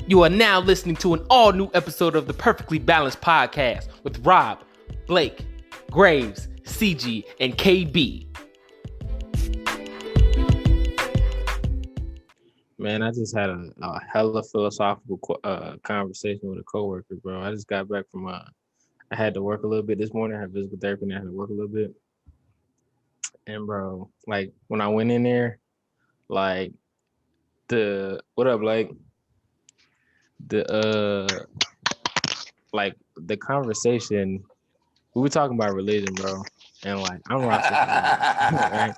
You are now listening to an all-new episode of the Perfectly Balanced Podcast with Rob, Blake, Graves, CG, and KB. Man, I just had a hella philosophical conversation with a coworker, bro. I just got back from I had to work a little bit this morning. I had physical therapy and I had to work a little bit. And bro, like when I went in there, like what up, Blake? Like the conversation, we were talking about religion, bro. And like I'm Rastafari,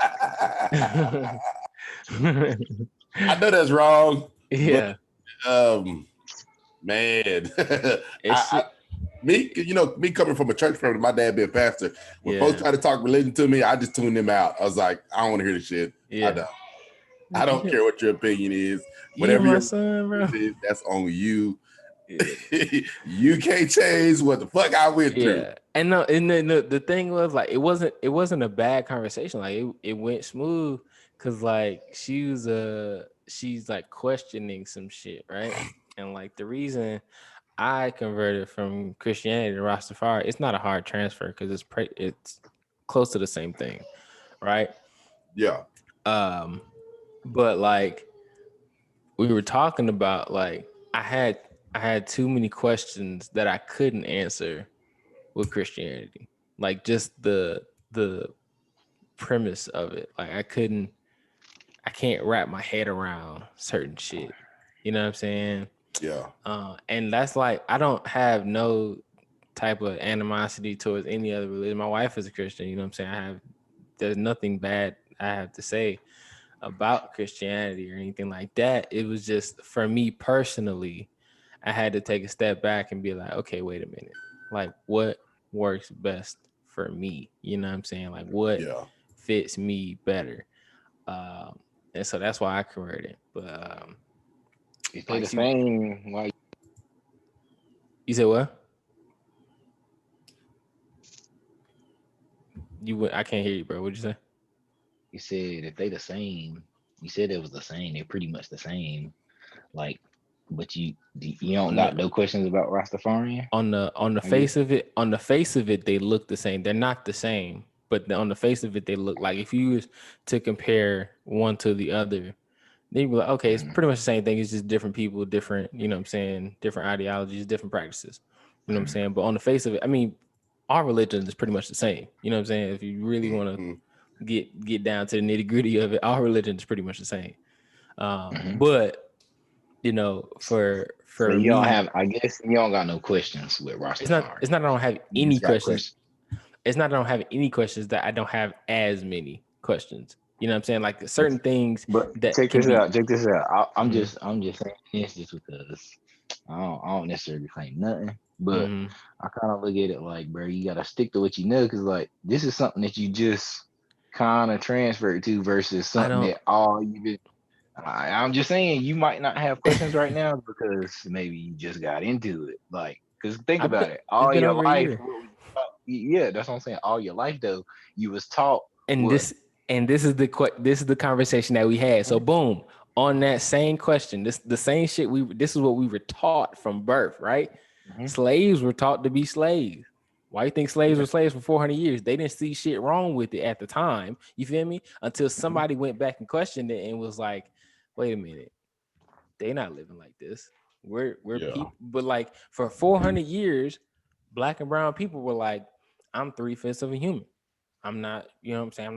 right? I know that's wrong. Yeah. But, man. Me coming from a church family, my dad being a pastor, when folks try to talk religion to me, I just tune them out. I was like, I don't want to hear this shit. Yeah. I don't care what your opinion is. Whatever your son, bro. Is, that's on you. Yeah. You can't change what the fuck I went through. And no, and the thing was like it wasn't a bad conversation. Like it went smooth because like she's like questioning some shit, right? And like the reason I converted from Christianity to Rastafari, it's not a hard transfer because it's close to the same thing, right? Yeah. But like we were talking about, like I had too many questions that I couldn't answer with Christianity. Like just the premise of it. Like I can't wrap my head around certain shit. You know what I'm saying? Yeah. And that's like I don't have no type of animosity towards any other religion. My wife is a Christian, you know what I'm saying? There's nothing bad I have to say about Christianity or anything like that. It was just for me personally, I had to take a step back and be like, okay, wait a minute. Like what works best for me? You know what I'm saying? Like what fits me better? And so that's why I converted. But you say the same. Like you said what? I can't hear you, bro. What'd you say? You said if they the same. You said it was the same. They're pretty much the same. Like, but you don't got no questions about Rastafarian? On the face of it, they look the same. They're not the same, but on the face of it, they look like if you was to compare one to the other, they'd be like, okay, it's pretty much the same thing. It's just different people, different, you know what I'm saying, different ideologies, different practices. You know what I'm saying? But on the face of it, I mean, our religion is pretty much the same. You know what I'm saying? If you really want to get down to the nitty-gritty of it, our religion is pretty much the same. But you know, for so you me, don't have. I guess you don't got no questions with Rastafari. It's not. I don't have any questions. It's not. I don't have any questions. That I don't have as many questions. You know what I'm saying? Like certain things. But that check this out. I'm just saying this just because I don't necessarily claim nothing. But I kind of look at it like, bro, you gotta stick to what you know, because like this is something that you just kind of transferred to versus something that all you did. I'm just saying you might not have questions right now because maybe you just got into it. Like, because think about it, all your life. Yeah, that's what I'm saying. All your life though, you was taught. This is the conversation that we had. So boom, on that same question, the same shit this is what we were taught from birth, right? Slaves were taught to be slaves. Why you think slaves were slaves for 400 years? They didn't see shit wrong with it at the time. You feel me? Until somebody went back and questioned it and was like, wait a minute, they not living like this. We're people, but like for 400 years, black and brown people were like, I'm 3/5 of a human. I'm not, you know what I'm saying?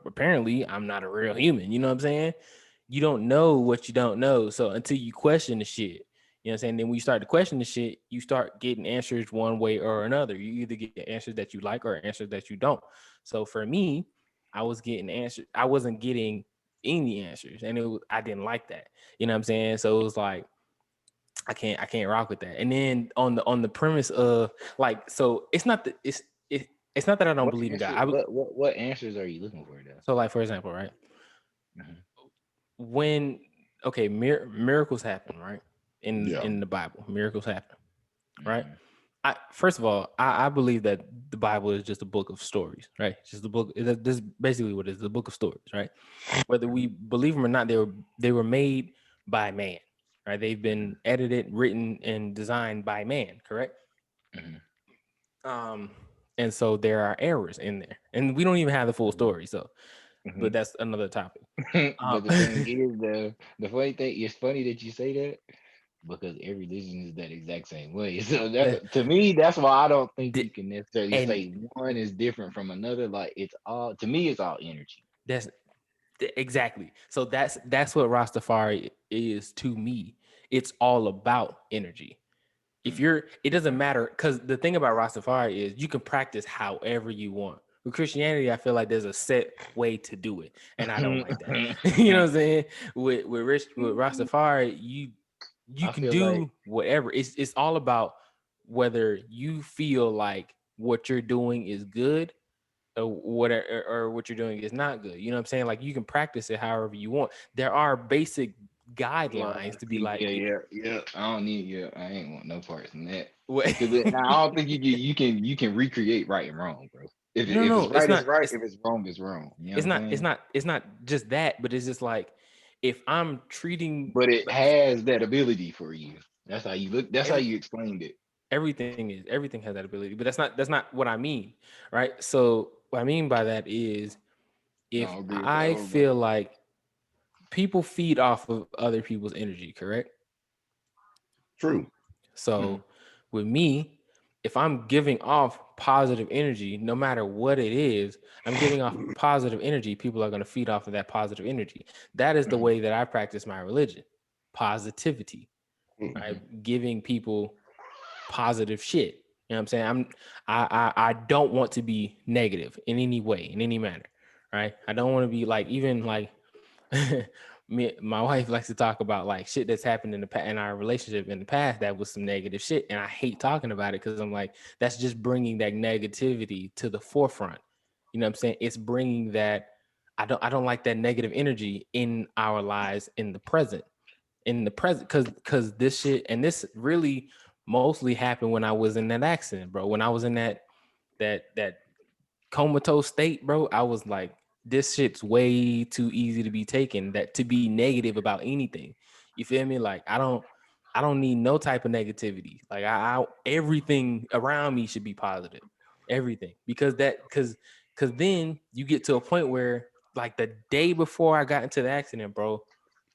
Apparently I'm not a real human. You know what I'm saying? You don't know what you don't know. So until you question the shit, you know what I'm saying? Then when you start to question the shit, you start getting answers one way or another. You either get answers that you like or answers that you don't. So for me, I was getting answers. I wasn't getting any answers, and I didn't like that. You know what I'm saying? So it was like I can't rock with that. And then on the premise of like, so it's not that it's not that I don't believe in God. What answers are you looking for though? So like for example, right? When miracles happen, right? In the Bible, miracles happen, right? First of all, I believe that the Bible is just a book of stories, right? It's just a book. This is basically what it is, a book of stories, right? Whether we believe them or not, they were made by man, right? They've been edited, written, and designed by man, correct? And so there are errors in there, and we don't even have the full story. So, but that's another topic. But the thing is, the funny thing, it's funny that you say that because every religion is that exact same way. So that, to me, that's why I don't think you can necessarily say one is different from another. Like it's all, to me, it's all energy. That's exactly. So that's what Rastafari is to me. It's all about energy. If you're, it doesn't matter, because the thing about Rastafari is you can practice however you want. With Christianity, I feel like there's a set way to do it, and I don't like that. You know what I'm saying? With Rastafari, you can do like whatever. It's all about whether you feel like what you're doing is good or whatever, or what you're doing is not good. You know what I'm saying? Like you can practice it however you want. There are basic guidelines to be like, yeah. I don't need I ain't want no parts in that. Because I don't think you can recreate right and wrong, bro. If it's right, it's right. If it's wrong, it's wrong. You know it's not just that, but it's just like if I'm treating, but it has that ability for you. That's how you look. That's how you explained it. Everything has that ability, but that's not what I mean, right? So what I mean by that is if I feel like people feed off of other people's energy, correct? True. So with me, if I'm giving off positive energy, no matter what it is, I'm giving off positive energy, people are going to feed off of that positive energy. That is the way that I practice my religion. Positivity, right? Giving people positive shit. You know what I'm saying? I don't want to be negative in any way, in any manner, right? I don't want to be like, even like my wife likes to talk about like shit that's happened in our relationship in the past that was some negative shit, and I hate talking about it because I'm like, that's just bringing that negativity to the forefront. You know what I'm saying? It's bringing that. I don't like that negative energy in our lives in the present, because this shit, and this really mostly happened when I was in that accident, bro. When I was in that comatose state, bro, I was like, this shit's way too easy to be taken, that to be negative about anything. You feel me? Like I don't need no type of negativity. Like I everything around me should be positive. Everything. Because then you get to a point where like the day before I got into the accident, bro,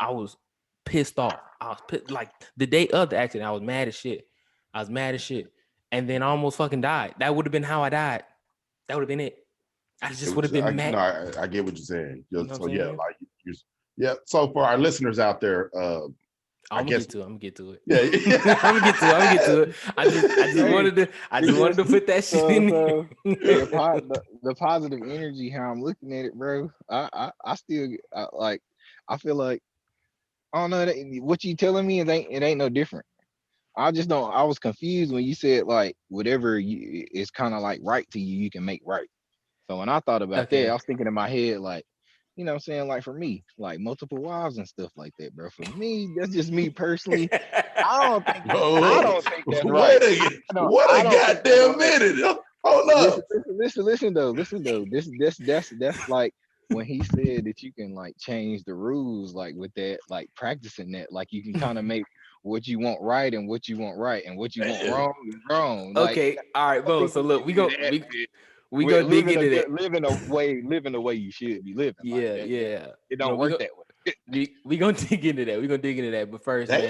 I was pissed off. I was pissed, like the day of the accident, I was mad as shit. And then I almost fucking died. That would have been how I died. That would have been it. I just would have been mad. No, I get what you're saying. You know so yeah, like so for our listeners out there, I'm gonna get to it. Yeah, I'm gonna get to it. I just wanted to put that shit in there. The positive energy, how I'm looking at it, bro. I still like. I feel like I don't know what you telling me. It ain't no different. I just don't. I was confused when you said like whatever is kind of like right to you, you can make right. So when I thought about that, I was thinking in my head like, you know what I'm saying? Like for me, like multiple wives and stuff like that, bro. For me, that's just me personally. I don't think that's right. What a goddamn minute. Hold up. Listen though. That's like when he said that you can like change the rules, like with that, like practicing that, like you can kind of make what you want right and what you want right and what you want wrong is wrong. Okay, like, all right, boom. So look, we gonna dig into that. Living the way you should be living. Yeah, like yeah. It don't work that way. We gonna dig into that. But first, man,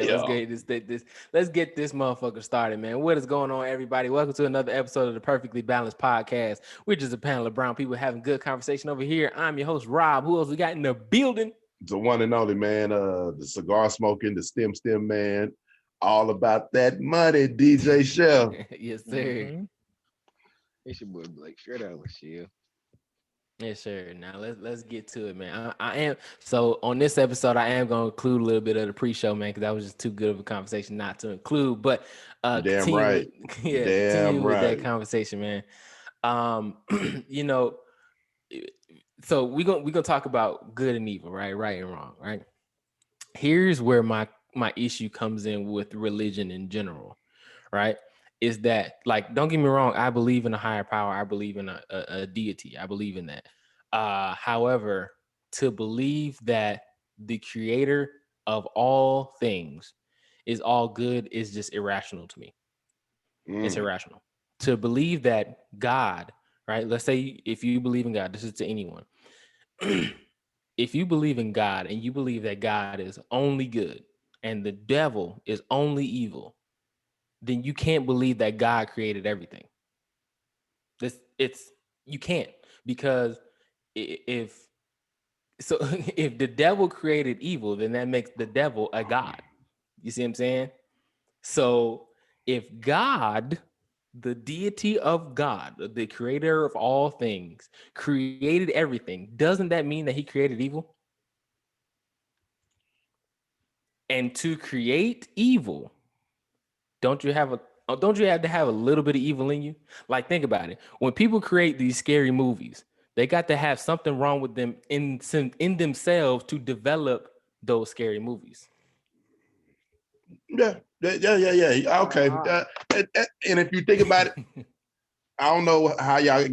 let's get this motherfucker started, man. What is going on, everybody? Welcome to another episode of the Perfectly Balanced Podcast. We're just a panel of brown people having good conversation over here. I'm your host, Rob. Who else we got in the building? The one and only man, the cigar smoking, the stem man, all about that money, DJ Chef. Yes, sir. It's your boy Blake. Straight out with you. Yes, sir. Now let's get to it, man. I am so on this episode. I am gonna include a little bit of the pre-show, man, because that was just too good of a conversation not to include. But continue with that conversation, man. You know, so we're gonna talk about good and evil, right and wrong, right? Here's where my issue comes in with religion in general, right? Is that, like, don't get me wrong, I believe in a higher power, I believe in a deity, I believe in that. However, to believe that the creator of all things is all good is just irrational to me. It's Mm. irrational to believe that God, right? Let's say if you believe in God, this is to anyone. If you believe in God and you believe that God is only good and the devil is only evil, then you can't believe that God created everything. You can't, because if if the devil created evil, then that makes the devil a god. You see what I'm saying? So if God, the deity of God, the creator of all things, created everything, doesn't that mean that he created evil? And to create evil, don't you have to have a little bit of evil in you? Like, think about it. When people create these scary movies, they got to have something wrong with them in themselves to develop those scary movies. Yeah. Okay. And if you think about it, I don't know how y'all,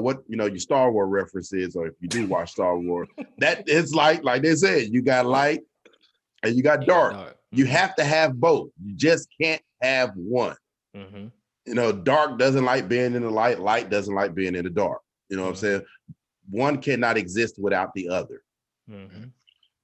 what your Star Wars reference is, or if you do watch Star Wars, that is like they said, you got light and you got dark. You have to have both. You just can't have one. Mm-hmm. Dark doesn't like being in the light. Light doesn't like being in the dark. You know what I'm saying? One cannot exist without the other. Mm-hmm.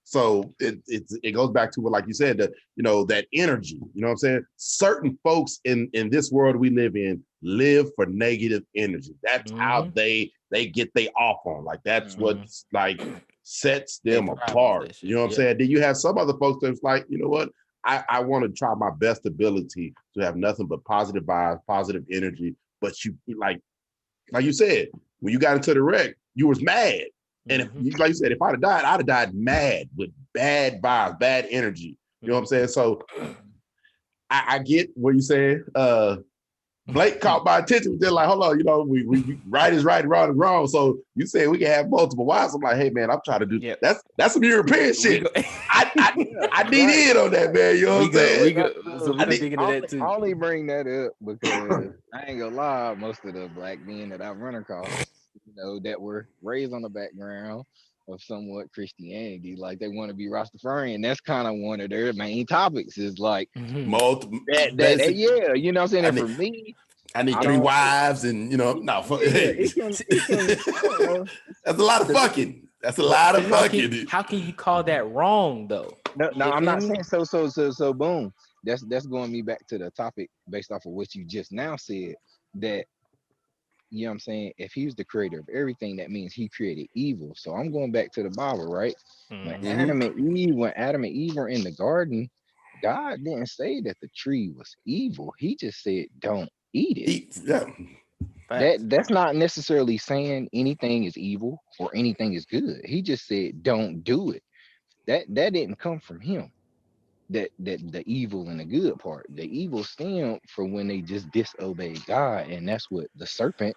So it goes back to what, like you said, that that energy. You know what I'm saying? Certain folks in this world we live in live for negative energy. That's how they get they off on. Like that's what's like sets them apart. You know what I'm saying? Then you have some other folks that's like, you know what? I want to try my best ability to have nothing but positive vibes, positive energy. But you like you said, when you got into the wreck, you was mad. And if you, like you said, if I'd have died mad with bad vibes, bad energy. You know what I'm saying? So I get what you're saying. Blake caught my attention. They're like, hold on, we right is right, wrong is wrong. So you say we can have multiple wives. I'm like, hey man, I'm trying to do that's some European shit. I need in on that, man. You know what I'm saying? So we dig into that too. I only bring that up because I ain't gonna lie, most of the black men that I've run across, that were raised on the background of somewhat Christianity, like they want to be Rastafarian. That's kind of one of their main topics. Is like multiple. Yeah, you know what I'm saying. And for me, I need 3 wives, and it can. That's a lot of fucking. That's a lot of fucking. How can you call that wrong though? No, I'm not saying so. Boom. That's going me back to the topic based off of what you just now said. That, you know what I'm saying, if he's the creator of everything, that means he created evil. So I'm going back to the Bible, right? When Adam and Eve were in the garden, God didn't say that the tree was evil. He just said, don't eat it. That's not necessarily saying anything is evil or anything is good. He just said, don't do it. That didn't come from him. That the evil and the good part. The evil stemmed from when they just disobeyed God, and that's what the serpent,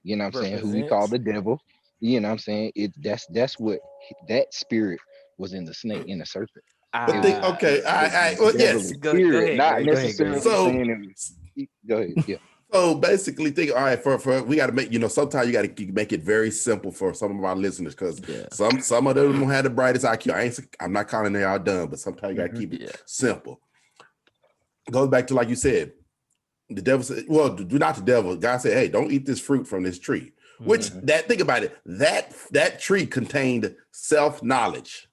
you know what I'm saying, who we call the devil, you know what I'm saying, that's what that spirit was in the snake, in the serpent. Yes. Go ahead, not necessarily saying it. Go ahead. Yeah. So basically, think. All right, for we got to make sometimes you got to make it very simple for some of our listeners, because some of them don't have the brightest IQ. I'm not calling they all dumb, but sometimes you got to keep it simple. It goes back to, like you said, the devil said, well, do not the devil. God said, hey, don't eat this fruit from this tree. Which think about it, that tree contained self-knowledge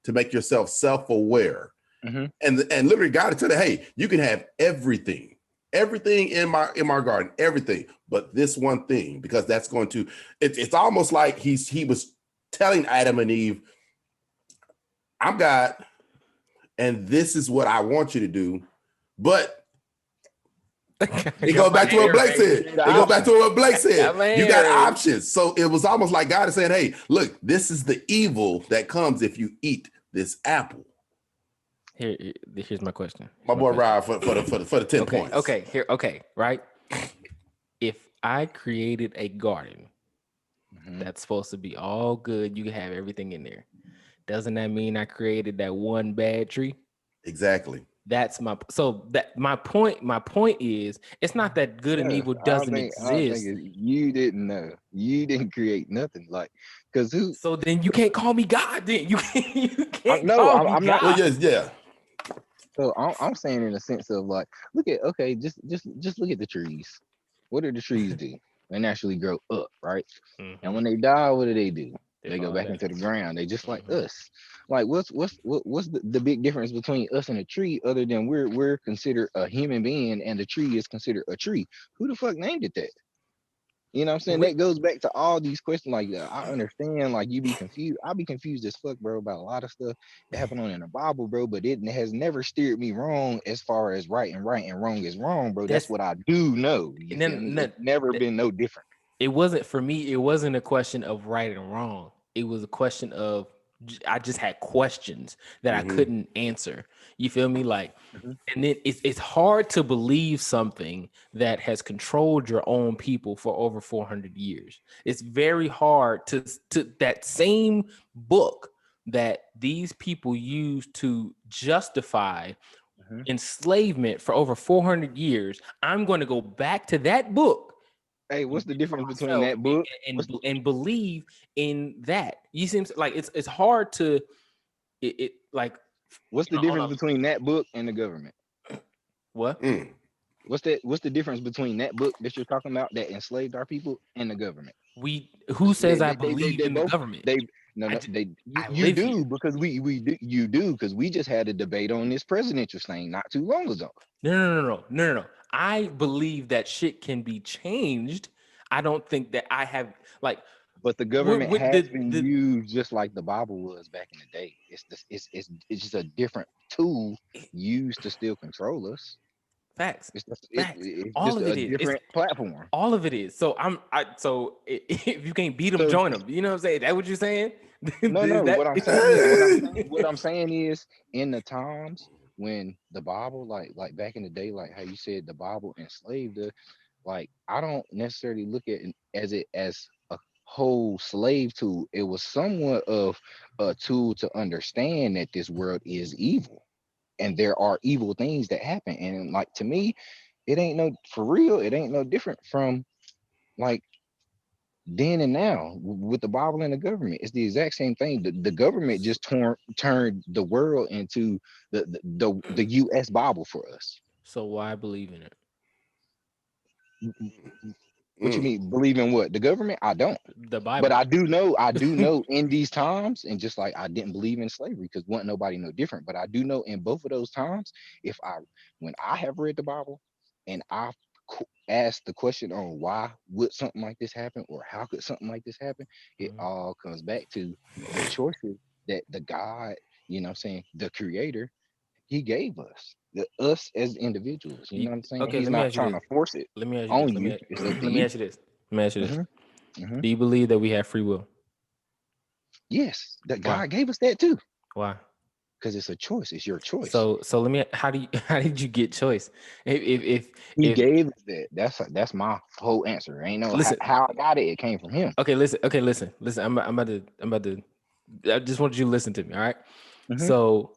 to make yourself self-aware. And literally God said, hey, you can have everything in my garden, everything, but this one thing, because that's going to, it's almost like he was telling Adam and Eve, I'm God, and this is what I want you to do. But it goes back to what Blake said. You got options. So it was almost like God is saying, hey, look, this is the evil that comes if you eat this apple. Here's my question. My boy Rob for the 10 points. Okay, right? If I created a garden that's supposed to be all good, you can have everything in there. Doesn't that mean I created that one bad tree? Exactly. That's my point. My point is, it's not that good and evil doesn't exist. You didn't know. You didn't create nothing. Like, because who? So then you can't call me God. Then you can't. I'm not. Well, yes, yeah. So I'm saying in a sense of like, just look at the trees. What do the trees do? They naturally grow up, right? And when they die, what do? They go fall back down. into the ground. They just like us. Like what's the big difference between us and a tree other than we're considered a human being and the tree is considered a tree? Who the fuck named it that? You know what I'm saying? That goes back to all these questions. Like, I understand, like, you be confused. I be confused as fuck, bro, about a lot of stuff that happened on in the Bible, bro. But it has never steered me wrong as far as right and wrong is wrong, bro. That's what I do know. You feel me? It's never been no different. It wasn't for me. It wasn't a question of right and wrong. It was a question of I just had questions that I couldn't answer. You feel me? Like, and then it's hard to believe something that has controlled your own people for over 400 years. It's very hard to that same book that these people used to justify enslavement for over 400 years. I'm going to go back to that book. Hey, what's the difference between that book and believe in that? You seem like it's hard to it like. What's the difference between that book and the government? What? What's the difference between that book that you're talking about that enslaved our people and the government? Who says I believe in the government? You do because you do because we just had a debate on this presidential thing not too long ago. No. I believe that shit can be changed. I don't think that I have like. But the government has been used just like the Bible was back in the day. It's just a different tool used to still control us. Facts. It's all just of a it is different platform. All of it is. So if you can't beat them, join them. You know what I'm saying? That what you're saying? No. What I'm saying is in the times when the Bible, like back in the day, like how you said the Bible enslaved us, like I don't necessarily look at it as a whole slave tool. It was somewhat of a tool to understand that this world is evil and there are evil things that happen. And like to me, it ain't no different from like then and now with the Bible and the government. It's the exact same thing. The government just turned the world into the US Bible for us. So why believe in it? What you mean believe in what? The government? I don't. The Bible. But I do know in these times, and just like I didn't believe in slavery because wasn't nobody no different. But I do know in both of those times, when I have read the Bible and I asked the question on why would something like this happen or how could something like this happen, it all comes back to the choices that the God, you know what I'm saying, the creator, he gave us. Us as individuals, you know what I'm saying? Okay, He's not trying to force it on you. Let me ask you this. Mm-hmm. Do you believe that we have free will? Yes, that God gave us that too. Why? Because it's a choice. It's your choice. So let me. How did you get choice? If he gave us that, that's my whole answer. Ain't no how I got it. It came from him. Okay, listen. I'm about to. I just want you to listen to me. All right. So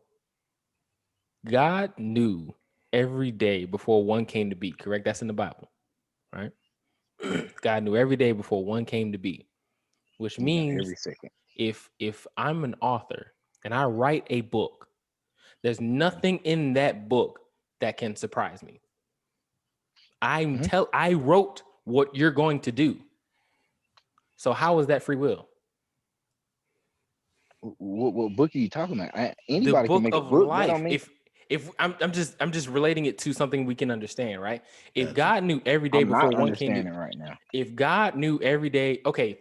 God knew every day before one came to be. Correct. That's in the Bible, right? God knew every day before one came to be, which means every second. If I'm an author and I write a book, there's nothing in that book that can surprise me. I wrote what you're going to do. So how is that free will? What book are you talking about? Anybody can make a book. Life. If I'm just relating it to something we can understand, right? If God knew every day before one came to, right now. If God knew every day, okay,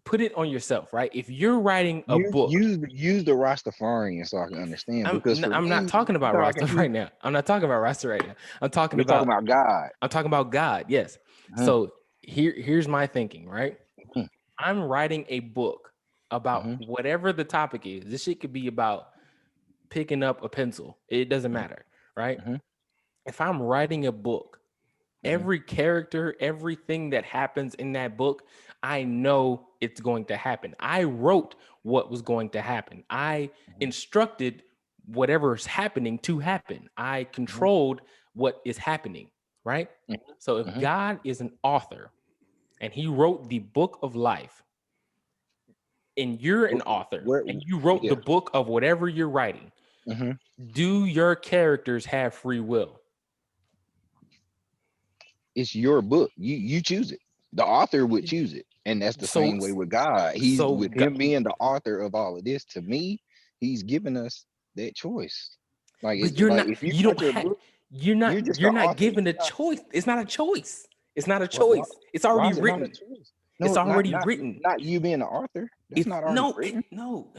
put it on yourself, right? If you're writing a book, use the Rastafarian so I can understand. I'm not talking about Rasta right now. I'm not talking about Rasta right now. I'm talking about God. I'm talking about God. Yes. So here's my thinking, right? I'm writing a book about whatever the topic is. This shit could be about picking up a pencil. It doesn't matter, right? If I'm writing a book, every character, everything that happens in that book, I know it's going to happen. I wrote what was going to happen. I instructed whatever's happening to happen. I controlled what is happening, right? So if God is an author and he wrote the book of life, and you're an author and you wrote the book of whatever you're writing, Do your characters have free will? It's your book. You choose it. The author would choose it. And that's the same way with God. He's with him being the author of all of this. To me, he's given us that choice. Like But it's you're like not. if you You write don't your have. book, You're you're not. just the You're not author. given a choice. It's not a choice. It's not a Why, choice. It's already is it not a written. choice? It's No, already written. not you being the author. That's It's not already written. no.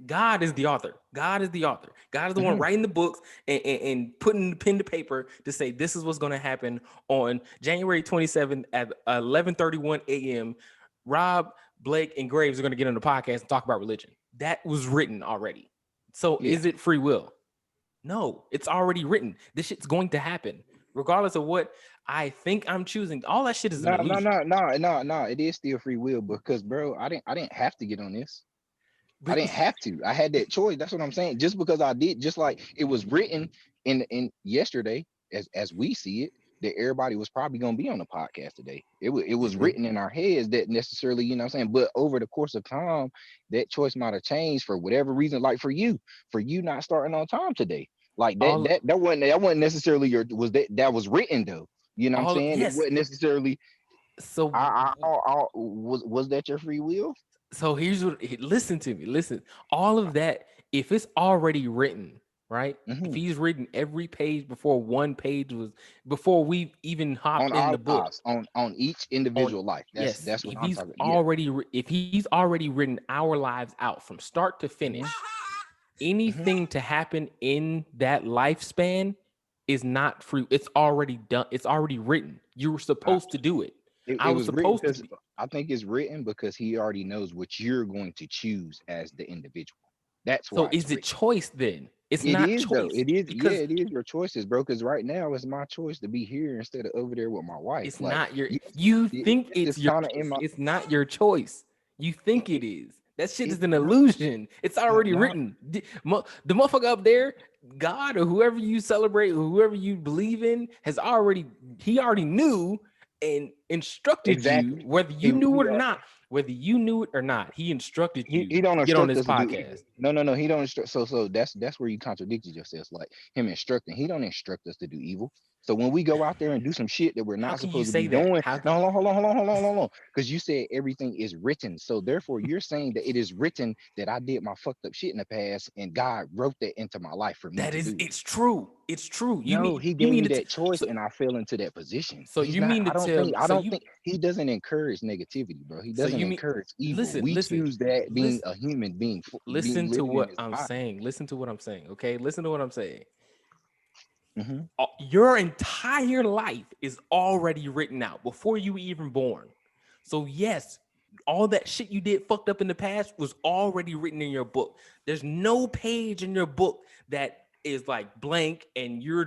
God is the author. God is the author. God is the one writing the books and putting the pen to paper to say this is what's going to happen on January 27th at 11:31 a.m. Rob, Blake, and Graves are going to get on the podcast and talk about religion. That was written already. So is it free will? No, it's already written. This shit's going to happen. Regardless of what I think I'm choosing, all that shit is an illusion. No. It is still free will because, bro, I didn't have to get on this. I didn't have to. I had that choice. That's what I'm saying. Just because I did, just like it was written in yesterday, as we see it, that everybody was probably gonna be on the podcast today. It was written in our heads that necessarily, you know what I'm saying. But over the course of time, that choice might have changed for whatever reason. Like for you not starting on time today. Like that wasn't necessarily that was written though. You know what I'm saying? It wasn't necessarily. So Was that your free will? So here's what. Listen to me. Listen. All of that. If it's already written, right? If he's written every page before one page was before we even hopped On in our the book lives, on each individual life. That's what if I'm he's talking. already if he's already written our lives out from start to finish, anything to happen in that lifespan is not free. It's already done. It's already written. You were supposed to do it. I It was was written supposed to because be. I think it's written because he already knows what you're going to choose as the individual. That's So why it's is it written. choice then? It's It not is though. choice It is. Yeah, because it is your choices, bro. Because right now it's my choice to be here instead of over there with my wife. it's Like, not your. yes, You think it's it's your. kind of in my. It's not your choice. You think it is. That shit is It's an not. illusion. It's already Not. written. The motherfucker up there, God or whoever you celebrate, or whoever you believe in, he already knew and instructed you, Exactly. whether you knew it or not. Whether you knew it or not, he instructed you He don't to get on instruct this us to do evil. podcast. No, he don't instruct. So that's where you contradicted yourself. Like him instructing, he don't instruct us to do evil. So when we go out there and do some shit that we're How not can you supposed to be say that? doing, How no, hold on. Because you said everything is written. So therefore, you're saying that it is written that I did my fucked up shit in the past, and God wrote that into my life for me that to is? do it. It's true. It's true. No, he You gave mean me to? that choice So, and I fell into that position. so He's you not, mean to tell? I don't think he doesn't encourage negativity, bro. He So doesn't you mean encourage evil. listen, We listen, choose that being listen, a human being, being listen to living in what his I'm body. saying. Listen to what I'm saying. Okay, listen to what I'm saying. Mm-hmm. Your entire life is already written out before you were even born. So yes, all that shit you did fucked up in the past was already written in your book. There's no page in your book that is like blank and you're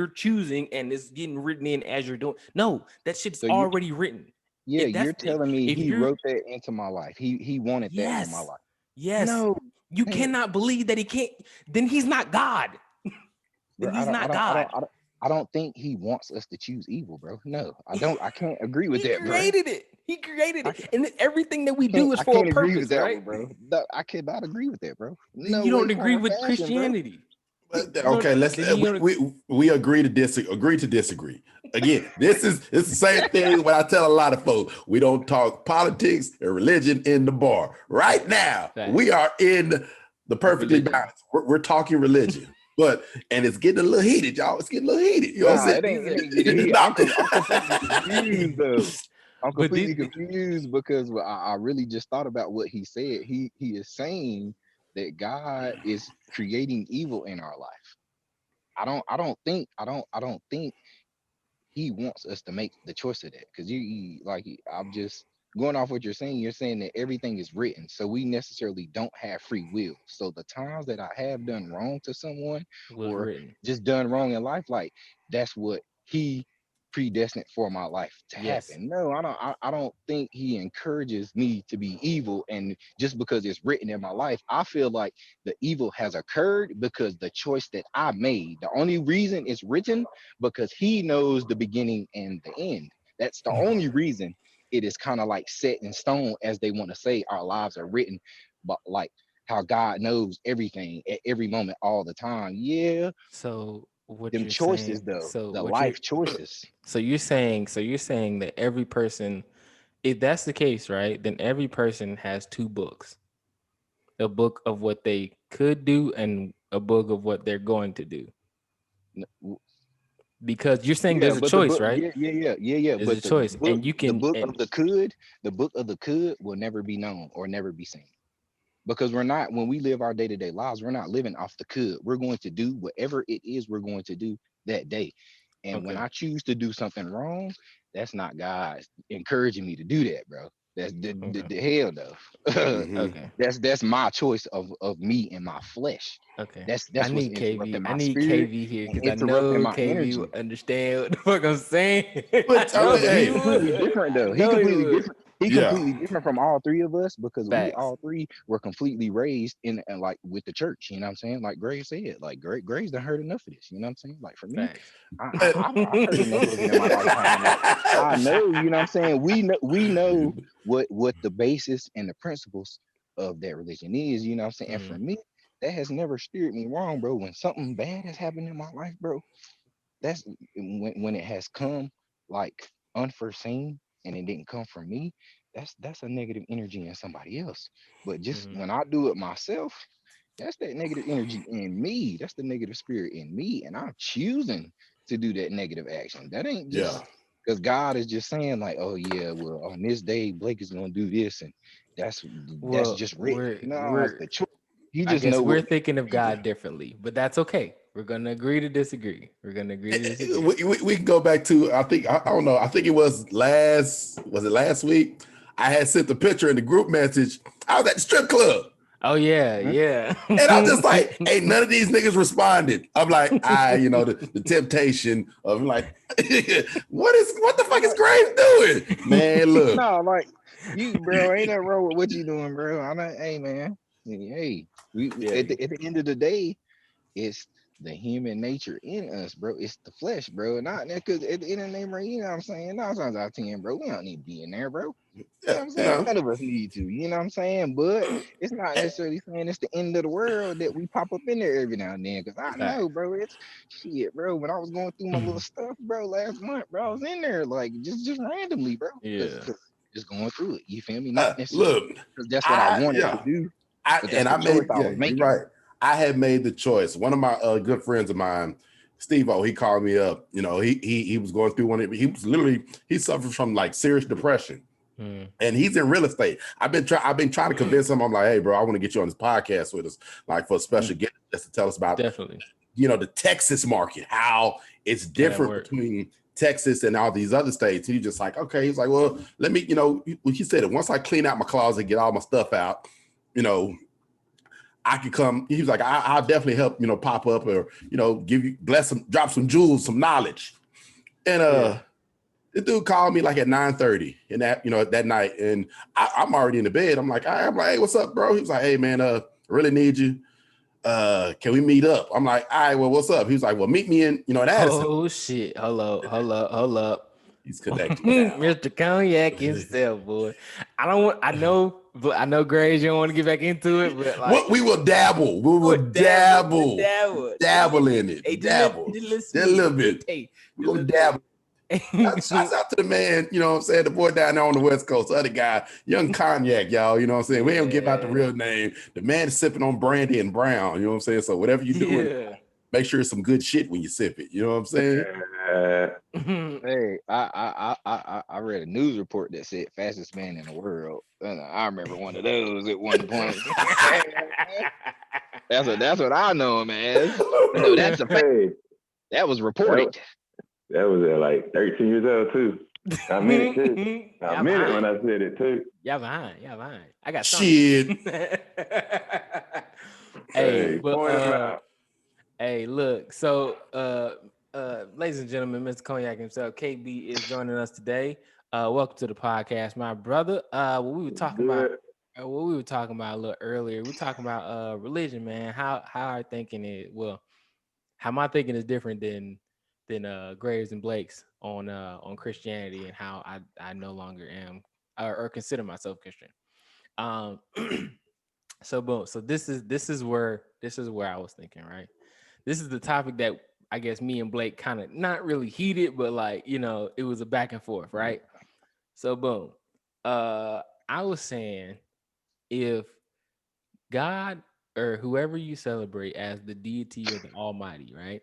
choosing and it's getting written in as you're doing. No, that shit's So you, already written. yeah, you're telling me If he you're wrote that into my life. He wanted that for my yes, life. yes, No, you man, cannot believe that he can't. Then he's not God. bro, Then he's not God. I don't think he wants us to choose evil, bro. No, I don't. I can't agree with He that, bro. created it. He created it. And everything that we do is I for a can't agree with purpose, that right? one, bro. No, I cannot agree with that, bro. Then No you way, don't form, agree or with fashion, bro. Christianity. Okay, let's we agree to disagree. Again, this is the same thing when I tell a lot of folks we don't talk politics and religion in the bar. Right now, we are in the perfectly balanced. We're talking religion. And it's getting a little heated, y'all. It's getting a little heated. You know what I'm saying? It ain't getting heated. I'm completely confused though. I'm completely confused because I really just thought about what he said. He is saying that God is creating evil in our life. I don't think he wants us to make the choice of that because I'm just going off what you're saying. You're saying that everything is written, so we necessarily don't have free will. So the times that I have done wrong to someone was or written. just done wrong in life, like that's what he predestined for my life to happen. No, I don't think he encourages me to be evil. And just because it's written in my life, I feel like the evil has occurred because the choice that I made. The only reason it's written because he knows the beginning and the end. That's the only reason it is kind of like set in stone, as they want to say our lives are written. But like how God knows everything at every moment, all the time. Yeah, So what them you're choices saying, though, so the what you're, life choices. so you're saying that every person, if that's the case, right, then every person has two books, a book of what they could do and a book of what they're going to do. Because you're saying Yeah, there's a but the choice, book, right? yeah. There's a But choice, and you the can, book and of the book of the could will never be known or never be seen. Because we're not, when we live our day-to-day lives, we're not living off the could. We're going to do whatever it is we're going to do that day. And when okay, I choose to do something wrong, that's not God encouraging me to do that, bro. That's okay, the hell no. Mm-hmm. okay, That's my choice of me and my flesh. okay. I That's what's need KV. interrupting I my need spirit KV here and because I interrupting know my KV will energy. understand what the fuck I'm saying. I But I No, mean, know but he he hey, completely would. different I though. He know he completely would. different. He yeah, completely different from all three of us because we Facts. all three were completely raised in and like with the church. You know what I'm saying? Like Grace said, like Grace done heard enough of this. You know what I'm saying? Like for me, Facts. I've heard enough of it in my lifetime. Like I know, you know what I'm saying? We know what the basis and the principles of that religion is. You know what I'm saying? And for Mhm, me, that has never steered me wrong, bro. When something bad has happened in my life, bro, that's when it has come like unforeseen and it didn't come from me. That's a negative energy in somebody else. But just mhm. when I do it myself, that's that negative energy in me. That's the negative spirit in me, and I'm choosing to do that negative action. That ain't yeah. just because God is just saying like, oh yeah, well on this day Blake is gonna do this, and that's that's Well, just written. we're No, it's we're the choice. He I just guess know we're what thinking of he do. God differently, but that's okay. We're gonna agree to disagree. We're gonna agree to disagree. We can go back to, I don't know, I think it was last week? I had sent the picture in the group message. I was at the strip club. Oh yeah, Mhm. yeah. And I'm just like, hey, none of these niggas responded. I'm like, the temptation of like, what the fuck is Graves doing? Man, look. No, like you, bro, ain't that wrong with what you doing, bro? I'm like, hey, man, hey, we Yeah. at the end of the day, it's the human nature in us, bro. It's the flesh, bro. Not that because at the end of the day, bro, you know what I'm saying? 9 times out of 10, bro, we don't need to be in there, bro. You know Yeah, what I'm saying? None of us need to, you know what I'm saying? But it's not eh, necessarily saying it's the end of the world that we pop up in there every now and then. Cause I know, Facts. bro, it's shit, bro. When I was going through my little stuff, bro, last month, bro, I was in there like just randomly, bro. Yeah. Cause just going through it. You feel me? Not necessarily look, because that's what I wanted to yeah, do, but that's I the choice made, I yeah, was you're making. right. I had made the choice. One of my good friends of mine, Steve O, he called me up. You know, he was going through he suffered from like serious depression. Mm, And he's in real estate. I've been trying to convince him. I'm like, hey, bro, I want to get you on this podcast with us, like for a special guest, just to tell us about, definitely. the Texas market, how it's How that different work? between Texas and all these other states. And he's just like, okay. He's like, well, let me, he said it, once I clean out my closet, get all my stuff out, you know, I could come. He was like, I'll definitely help, pop up or, give you, drop some jewels, some knowledge. And Yeah. the dude called me like at 9:30 in that night, and I'm already in the bed. I'm like, hey, what's up, bro? He was like, hey man, really need you. Can we meet up? I'm like, all right, well, what's up? He was like, well, meet me in Addison. Oh shit. Hold up. He's connecting now. Mr. Cognac himself, boy. I know Graves, you don't want to get back into it, but like What we will dabble. We will what dabble, just dabble. dabble. Dabble in it. Hey, Dabble. just a little Just a little smidge. bit. Hey, We're just a gonna little dabble. Shouts bit. out to the man, you know what I'm saying? The boy down there on the West Coast, the other guy, young Cognac, y'all, you know what I'm saying? We ain't gonna give out the Yeah. real name. The man is sipping on brandy and brown, you know what I'm saying? So whatever you're doing, Yeah. make sure it's some good shit when you sip it. You know what I'm saying? Hey, I read a news report that said fastest man in the world. And I remember one of those at one point. That's what I know, man. No, that's a fact. Hey, That was that reported. that was at like 13 years old too. I meant it too. I Y'all meant it when behind. I said it too. Y'all behind. I got something. Shit. Hey, Hey, but point him out. hey, look. So ladies and gentlemen, Mr. Cognac himself, KB is joining us today. Welcome to the podcast, my brother. What we were talking about Good. what we were talking about a little earlier. We're talking about religion, man. How our thinking is how my thinking is different than Graves and Blake's on Christianity and how I no longer am or consider myself Christian. Um So boom. So this is where I was thinking, right? This is the topic that I guess me and Blake kind of not really heated, but like, it was a back and forth, right? So boom. I was saying if God or whoever you celebrate as the deity or the almighty, right,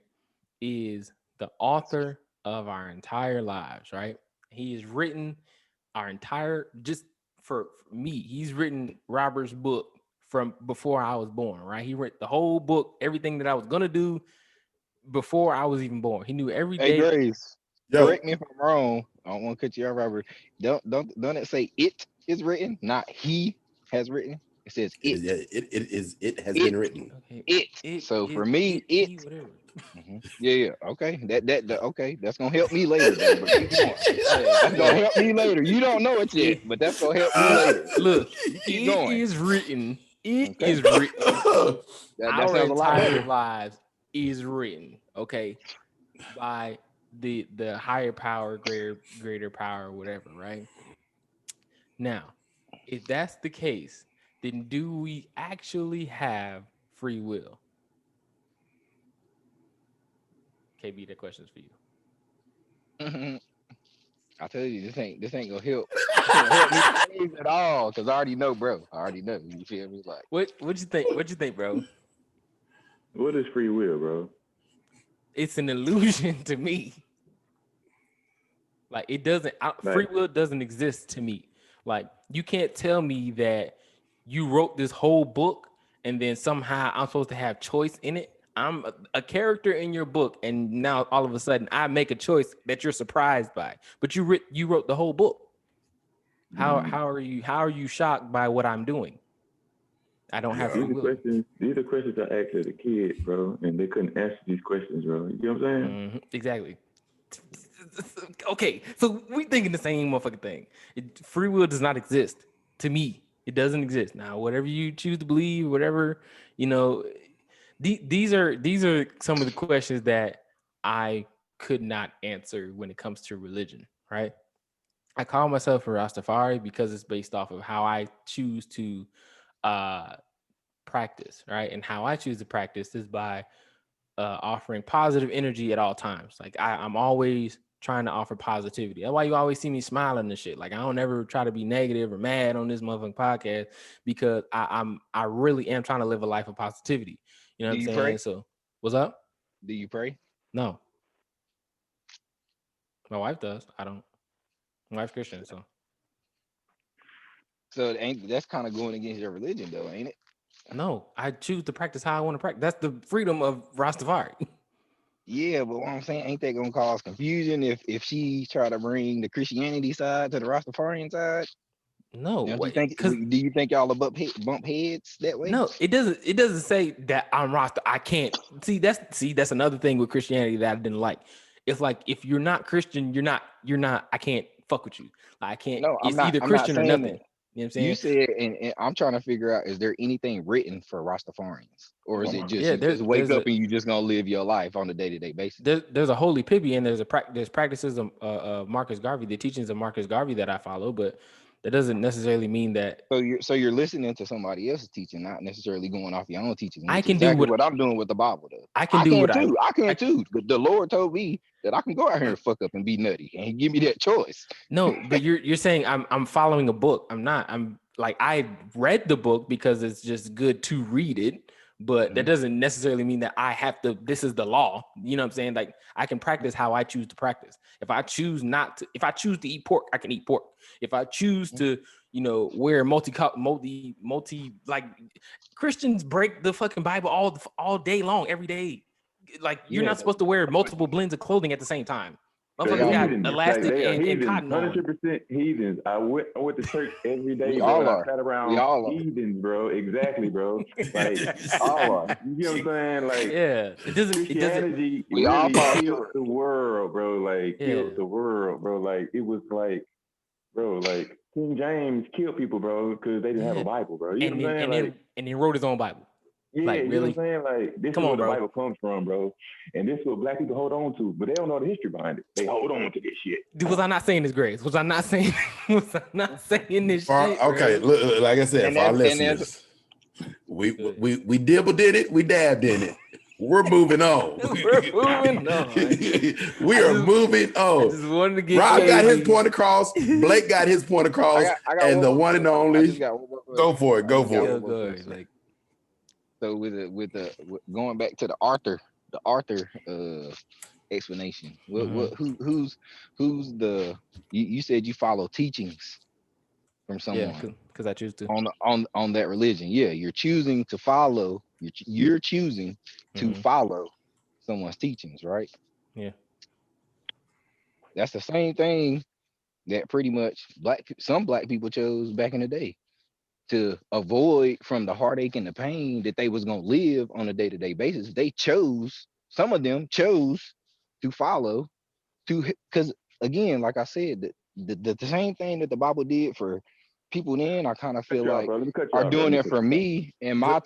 is the author of our entire lives, right? He has written our entire, just for me, he's written Robert's book from before I was born, right? He wrote the whole book, everything that I was gonna do before I was even born. He knew every Hey day. Grace, Yo, correct me if I'm wrong. I don't want to cut you off, Robert. Don't it say it is written, not he has written? It says it it. is. It has been It. written. Okay, It. So for me, it. he, whatever. Yeah. Okay. Okay. That's gonna help me later, though. But keep going. That's gonna help me later. You don't know it yet, but that's gonna help me later. Look, You keep it going. is written. It Okay. is written. That Our sounds a lot entire better. lives is written, okay, by the higher power, greater power, whatever, right? Now, if that's the case, then do we actually have free will? KB, that question's for you. I tell you, this ain't gonna help. This ain't gonna help me at all, cause I already know, bro. I already know. You feel me? Like, What you think? What you think, bro? What is free will, bro? It's an illusion to me. Like it doesn't. Free will doesn't exist to me. Like you can't tell me that you wrote this whole book and then somehow I'm supposed to have choice in it. I'm a character in your book, and now all of a sudden I make a choice that you're surprised by. But you wrote the whole book. How are you shocked by what I'm doing? I don't have free will. These are questions I asked as a kid, bro, and they couldn't answer these questions, bro. You know what I'm saying? Mm-hmm. Exactly. Okay, so we thinking the same motherfucking thing. Free will does not exist to me. It doesn't exist. Now, whatever you choose to believe, whatever these are some of the questions that I could not answer when it comes to religion. Right? I call myself a Rastafari because it's based off of how I choose to practice. Right, and how I choose to practice is by offering positive energy at all times. Like I'm always trying to offer positivity. That's why you always see me smiling and shit. Like I don't ever try to be negative or mad on this motherfucking podcast because I really am trying to live a life of positivity. You know what I'm saying? pray? So what's up? Do you pray? No. My wife does. I don't. My wife's Christian, so. So that's kind of going against your religion, though, ain't it? No, I choose to practice how I want to practice. That's the freedom of Rastafari. Yeah, but what I'm saying, ain't that gonna cause confusion if she try to bring the Christianity side to the Rastafarian side? No, Do you think y'all will bump heads that way? No, it doesn't. It doesn't say that I'm Rasta. I can't see. That's another thing with Christianity that I didn't like. It's like if you're not Christian, you're not. I can't fuck with you. Like, I can't. No, It's either I'm not Christian or saying nothing. that. You know what I'm You saying? said, and I'm trying to figure out, is there anything written for Rastafarians, or is it just Yeah, you just wake up and you just gonna live your life on a day-to-day basis? There's a holy Pippi and there's practices of Marcus Garvey, the teachings of Marcus Garvey that I follow, but that doesn't necessarily mean that So you're listening to somebody else's teaching, not necessarily going off your own teaching. I Which can is do exactly what I'm doing with the Bible, though. I can do what I can too. But the Lord told me that I can go out here and fuck up and be nutty, and He give me that choice. No, but you're saying I'm following a book. I'm not. I'm like I read the book because it's just good to read it, but that doesn't necessarily mean that I have to. This is the law. You know what I'm saying? Like I can practice how I choose to practice. If I choose to eat pork, I can eat pork. If I choose to, wear multi like Christians break the fucking Bible all day long, every day. Like you're not supposed to wear multiple blends of clothing at the same time. Motherfuckers got elastic and cotton on. 100% heathens. I went to church every day. We bro, all and are. I sat around We all are. heathens, bro. Exactly, bro. Like All are. you know what I'm saying? Like Yeah, Christianity We all really killed the world, bro. Like killed Yeah. the world, bro. Like it was like, bro, like King James killed people, bro, because they didn't have a Bible, bro. You know what I'm saying? And he wrote his own Bible. Yeah, like, you really? know what I'm saying? Like, this Come is on, where the bro. Bible comes from, bro. And this is what black people hold on to, but they don't know the history behind it. They hold on to this shit. Dude, was I not saying this, Grace? Was I not saying this shit? Okay, bro? look, like I said, for our listeners, We dibbled in it. We dabbed in it. We're moving on. We're moving on. We are moving on. I just wanted to get Rob got his point across. Blake got his point across. I got and the one and only. Go for it. So with going back to the Arthur explanation. Who's the you said you follow teachings from someone? Yeah, because I choose to on that religion. Yeah, you're choosing to follow. You're choosing to follow someone's teachings, right? Yeah, that's the same thing that pretty much some black people chose back in the day to avoid from the heartache and the pain that they was gonna live on a day-to-day basis. Some of them chose to follow because again, like I said, the same thing that the Bible did for people then, I kind of feel like are doing it for me in my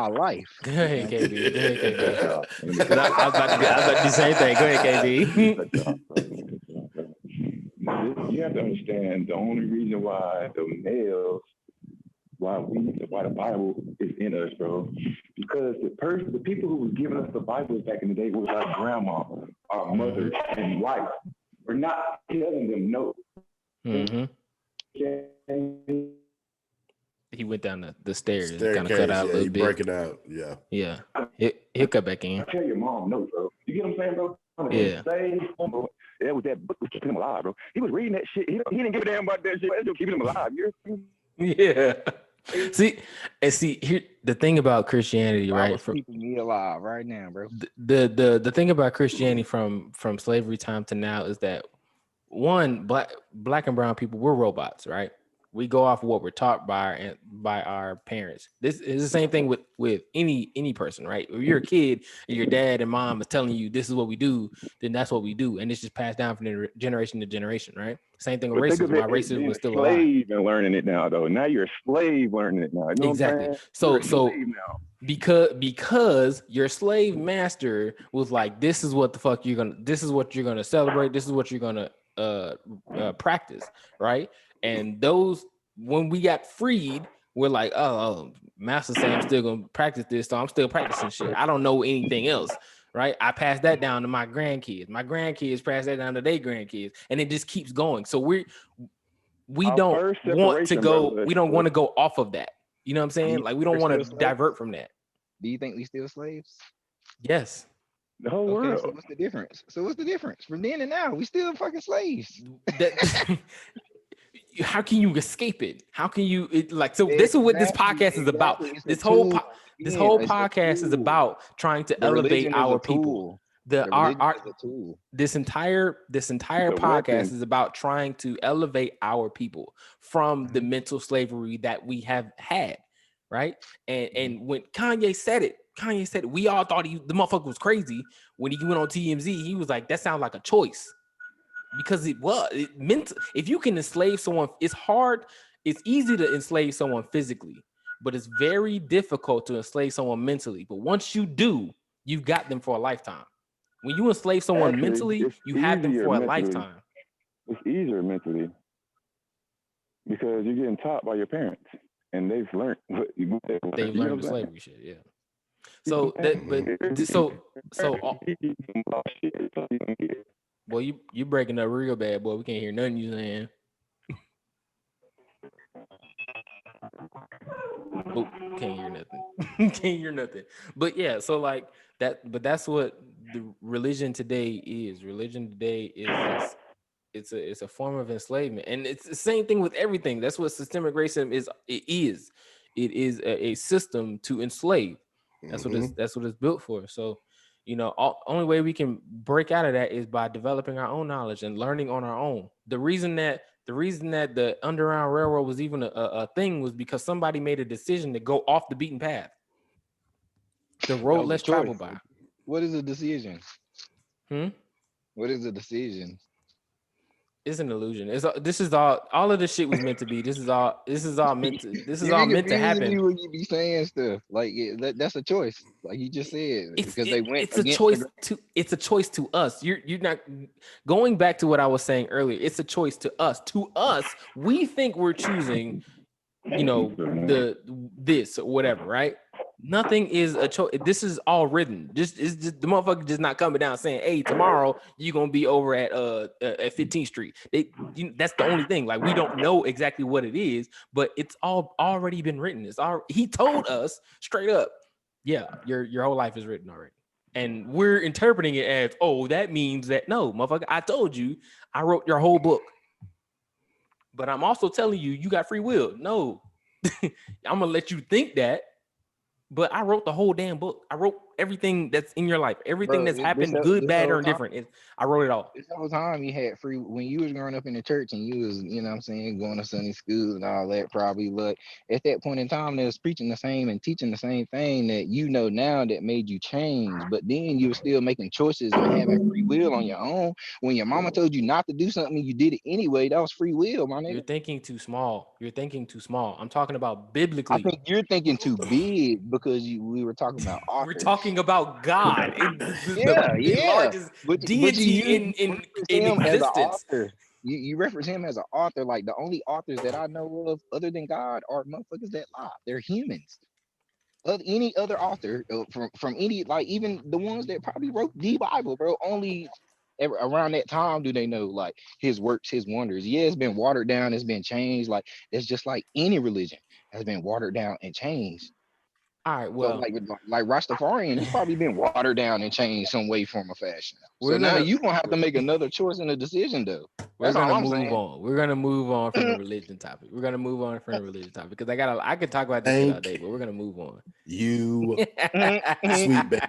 life. Go ahead, KB. I was about to do the same thing. Go ahead, KB. You have to understand the only reason why the males, why the Bible is in us, bro, because the people who was giving us the Bible back in the day was our grandma, our mother, and wife. We're not telling them no. He went down the stairs. Kind of cut out a little bit. Break it out. Yeah. He'll cut back in. I tell your mom no, bro. You get what I'm saying, bro? Yeah. That was that book was keeping him alive, bro. He was reading that shit. He didn't give a damn about that shit. That's just keeping him alive. Yeah. See, here the thing about Christianity, right? Keeping me alive right now, bro. The thing about Christianity from slavery time to now is that one, black and brown people, we're robots, right? We go off of what we're taught by our parents. This is the same thing with any person, right? If you're a kid and your dad and mom is telling you this is what we do, then that's what we do, and it's just passed down from generation to generation, right? Same thing with racism. Why racism was still alive. Slave and learning it now, though. Now you're a slave learning it now. You know exactly. So because your slave master was like, this is what you're gonna celebrate. This is what you're gonna practice, right? And when we got freed, we're like, oh, master saying I'm still gonna practice this, so I'm still practicing shit. I don't know anything else, right? I pass that down to my grandkids. My grandkids pass that down to their grandkids, and it just keeps going. So we don't want to go. We don't want to go off of that. You know what I'm saying? Like we don't want to divert from that. Do you think we still slaves? Yes. The whole world. So what's the difference? From then and now, we still fucking slaves. How can you escape it? How can you this is what this podcast is about. This whole podcast is about trying to elevate our people. This entire podcast is about trying to elevate our people from the mental slavery that we have had, right? And when Kanye said it, we all thought the motherfucker was crazy. When he went on TMZ, he was like, that sounds like a choice. Because it meant if you can enslave someone, it's hard. It's easy to enslave someone physically, but it's very difficult to enslave someone mentally. But once you do, you've got them for a lifetime. When you enslave someone mentally, you have them for a lifetime. It's easier mentally because you're getting taught by your parents, and they've learned. They've learned the slavery shit, yeah. So boy, you breaking up real bad, boy. We can't hear nothing you saying. Oh, can't hear nothing. But yeah, so like that. But that's what the religion today is. Religion today is it's a form of enslavement, and it's the same thing with everything. That's what systemic racism is. It is a system to enslave. That's what it's built for. So, only way we can break out of that is by developing our own knowledge and learning on our own. The reason that the Underground Railroad was even a thing was because somebody made a decision to go off the beaten path. The road less traveled by. What is a decision? What is a decision? It's an illusion. This is all of this shit was meant to be. This is all meant to happen. You when you be saying stuff like that's a choice, like you just said, It's a choice to us. You're not going back to what I was saying earlier. It's a choice to us. To us, we think we're choosing you know, this or whatever, right? Nothing is a choice. This is all written. It's just the motherfucker just not coming down saying, "Hey, tomorrow you're gonna be over at 15th Street." That's the only thing. Like, we don't know exactly what it is, but it's all already been written. He told us straight up, yeah, your whole life is written already. And we're interpreting it as, oh, that means that no, motherfucker, I told you I wrote your whole book. But I'm also telling you, you got free will. No, I'm gonna let you think that. But I wrote the whole damn book. I wrote everything that's in your life, everything that's happened, good, bad, or indifferent. I wrote it all. This whole time you had free when you was growing up in the church and you was, you know what I'm saying, going to Sunday school and all that probably. But at that point in time, they was preaching the same and teaching the same thing that you know now that made you change. But then you were still making choices and having free will on your own. When your mama told you not to do something, you did it anyway. That was free will, my nigga. You're thinking too small. I'm talking about biblically. I think you're thinking too big because we were talking about authors. We're talking about God. The largest deity in existence. You reference him as an author. Like, the only authors that I know of other than God are motherfuckers that lie. They're humans. Of any other author from any, like, even the ones that probably wrote the Bible, bro, only around that time do they know like his works, his wonders. Yeah, it's been watered down, it's been changed. Like, it's just like any religion has been watered down and changed. All right, well, so like Rastafarian, it's probably been watered down and changed some way, form, or fashion. So now you're gonna have to make another choice and a decision, though. We're gonna move on. We're gonna move on from the religion topic. Because I could talk about this shit all day, but we're gonna move on. You sweet baby.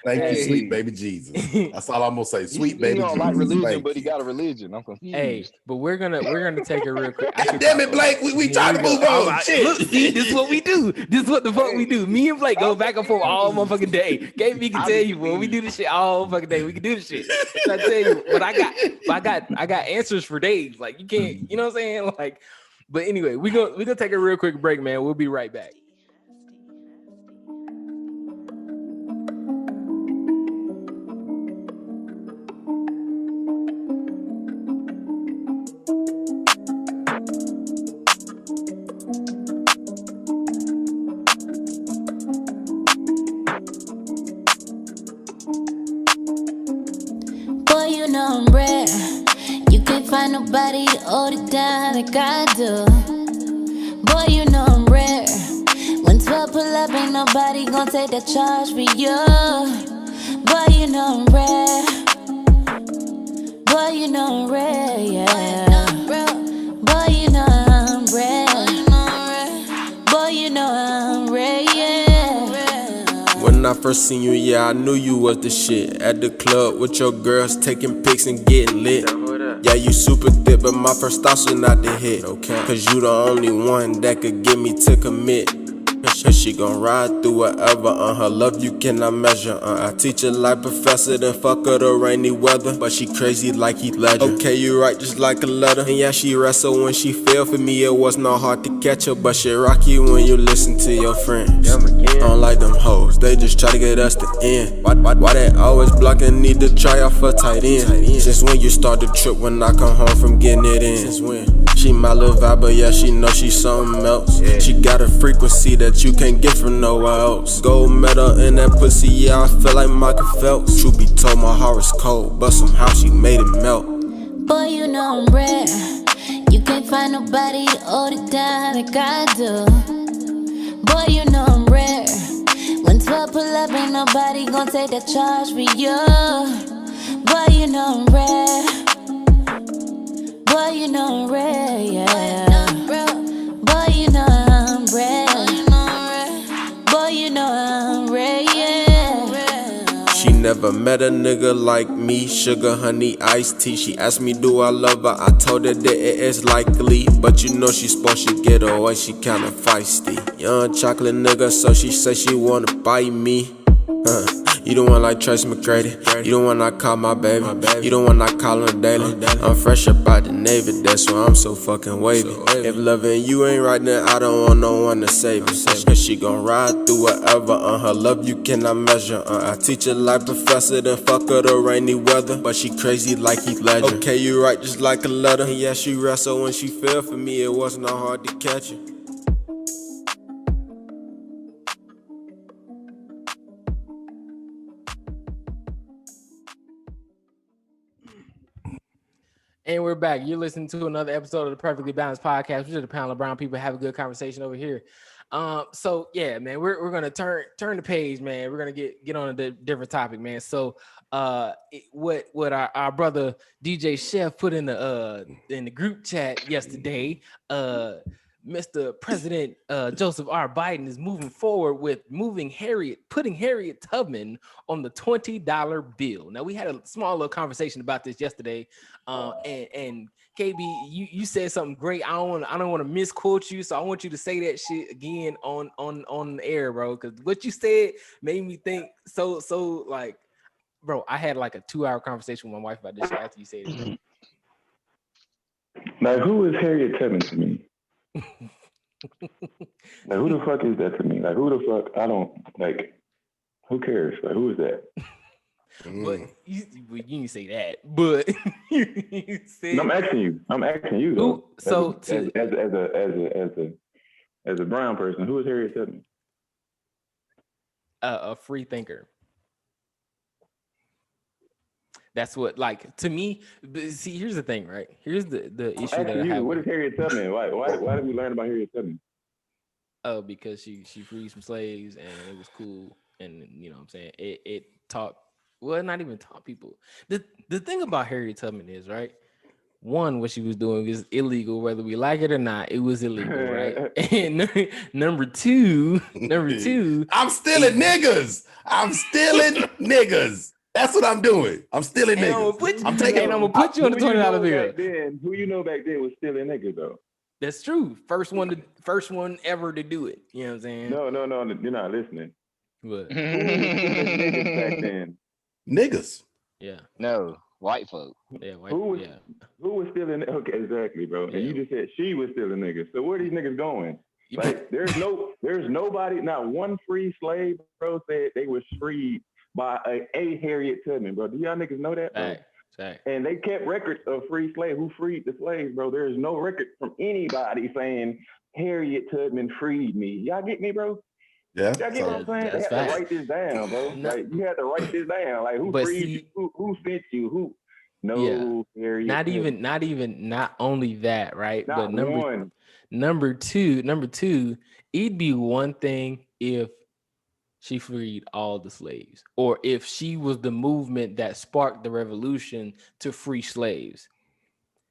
Thank you, sweet baby Jesus. That's all I'm gonna say. Sweet baby Jesus. He don't like religion, but he got a religion. I'm confused. Hey, but we're gonna take it real quick. God damn it, Blake. We trying to move on. Shit. Look, see, this is what we do. This is what the fuck we do. Me and Blake go back and forth all motherfucking day. KB can tell you, boy, we do this shit all fucking day. We can do this shit. I tell you, but I got answers for days. Like, you can't, you know what I'm saying? Like, but anyway, we're gonna take a real quick break, man. We'll be right back. Nobody to hold it down like I do. Boy, you know I'm rare. When 12 pull up, ain't nobody gon' take that charge for you. Boy, you know I'm rare. Boy, you know I'm rare, yeah. Boy, you know I'm rare. Boy, you know I'm rare, yeah. When I first seen you, yeah, I knew you was the shit. At the club with your girls, taking pics and getting lit. Yeah, you super thick, but my first thoughts are not to hit, okay? Cause you the only one that could get me to commit. And she gon' ride through whatever, her love you cannot measure, I teach her like professor, then fuck her the rainy weather. But she crazy like Heath Ledger. Okay, you right just like a letter. And yeah, she wrestle when she fell for me, it was not hard to catch her. But she rock you when you listen to your friends. I don't like them hoes, they just try to get us to end. Why they always blocking, need to try out for tight end. Since when you start the trip when I come home from getting it in? Since when? She my little vibe, but yeah, she know she something else. She got a frequency that you can't get from nowhere else. Gold medal in that pussy, yeah, I feel like Michael Phelps. Truth be told, my heart is cold, but somehow she made it melt. Boy, you know I'm rare. You can't find nobody to hold it down like I do. Boy, you know I'm rare. When 12 pull up, ain't nobody gon' take that charge for you. Boy, you know I'm rare. Boy, you know I'm rare, yeah. Boy, you know I'm rare. Boy, you know I'm rare, yeah. She never met a nigga like me. Sugar, honey, iced tea. She asked me, do I love her? I told her that it is likely. But you know she supposed to get away, she kinda feisty. Young chocolate nigga, so she say she wanna bite me. You the one like Trace McGrady. You the one I call my baby. You the one I call her daily. I'm fresh up out the Navy, that's why I'm so fucking wavy. If loving you ain't right, then I don't want no one to save me. Cause she gon' ride through whatever, her love you cannot measure. I teach her like professor, then fuck her the rainy weather. But she crazy like Heath Ledger. Okay, you right just like a letter. And yeah, she wrestle when she fell for me, it wasn't hard to catch her. And we're back. You're listening to another episode of the Perfectly Balanced Podcast. We're just a panel of brown people have a good conversation over here. So yeah, man, we're gonna turn the page, man. We're gonna get on a different topic, man. So what our brother DJ Chef put in the group chat yesterday, Mr. President Joseph R. Biden is moving forward with putting Harriet Tubman on the $20 bill. Now, we had a small little conversation about this yesterday, and KB, you said something great. I don't want to misquote you, so I want you to say that shit again on the air, bro. Because what you said made me think so like, bro. I had like a 2-hour conversation with my wife about this shit after you said it. Like, who is Harriet Tubman to me? Like, who the fuck is that to me? Like, who the fuck? I don't like. Who cares? Like, who is that? But you didn't say that. But you said. No, I'm asking you. Though. So as a brown person, who is Harriet Tubman? A free thinker. That's what, like, to me. See, here's the thing, right? Here's the issue that I have. What is Harriet Tubman? Why did we learn about Harriet Tubman? Oh, because she freed some slaves and it was cool, and you know what I'm saying, it taught, well, not even taught people. The thing about Harriet Tubman is, right, one, what she was doing is illegal, whether we like it or not. It was illegal, right? And number two, I'm stealing niggas. That's what I'm doing. I'm stealing niggas. I'm gonna put you on the $20 bill. Who you know back then was stealing niggas though? That's true. First one ever to do it. You know what I'm saying? No, you're not listening. What? Who was stealing niggas back then? Niggas. Yeah. No, white folk. Yeah. Who was stealing? Okay, exactly, bro. Yeah. And you just said she was stealing niggas. So where are these niggas going? Like, there's nobody, not one free slave, bro, said they was freed by a Harriet Tubman, bro. Do y'all niggas know that, bro? Right. And they kept records of free slaves. Who freed the slaves, bro? There is no record from anybody saying Harriet Tubman freed me. Y'all get me, bro? Yeah. Y'all get what I'm saying? They had to write this down, bro. Like, you had to write this down. Like, who freed you? Who sent you? Who? No, Harriet Tubman. Not only that, right? Not but number two, it'd be one thing if she freed all the slaves, or if she was the movement that sparked the revolution to free slaves.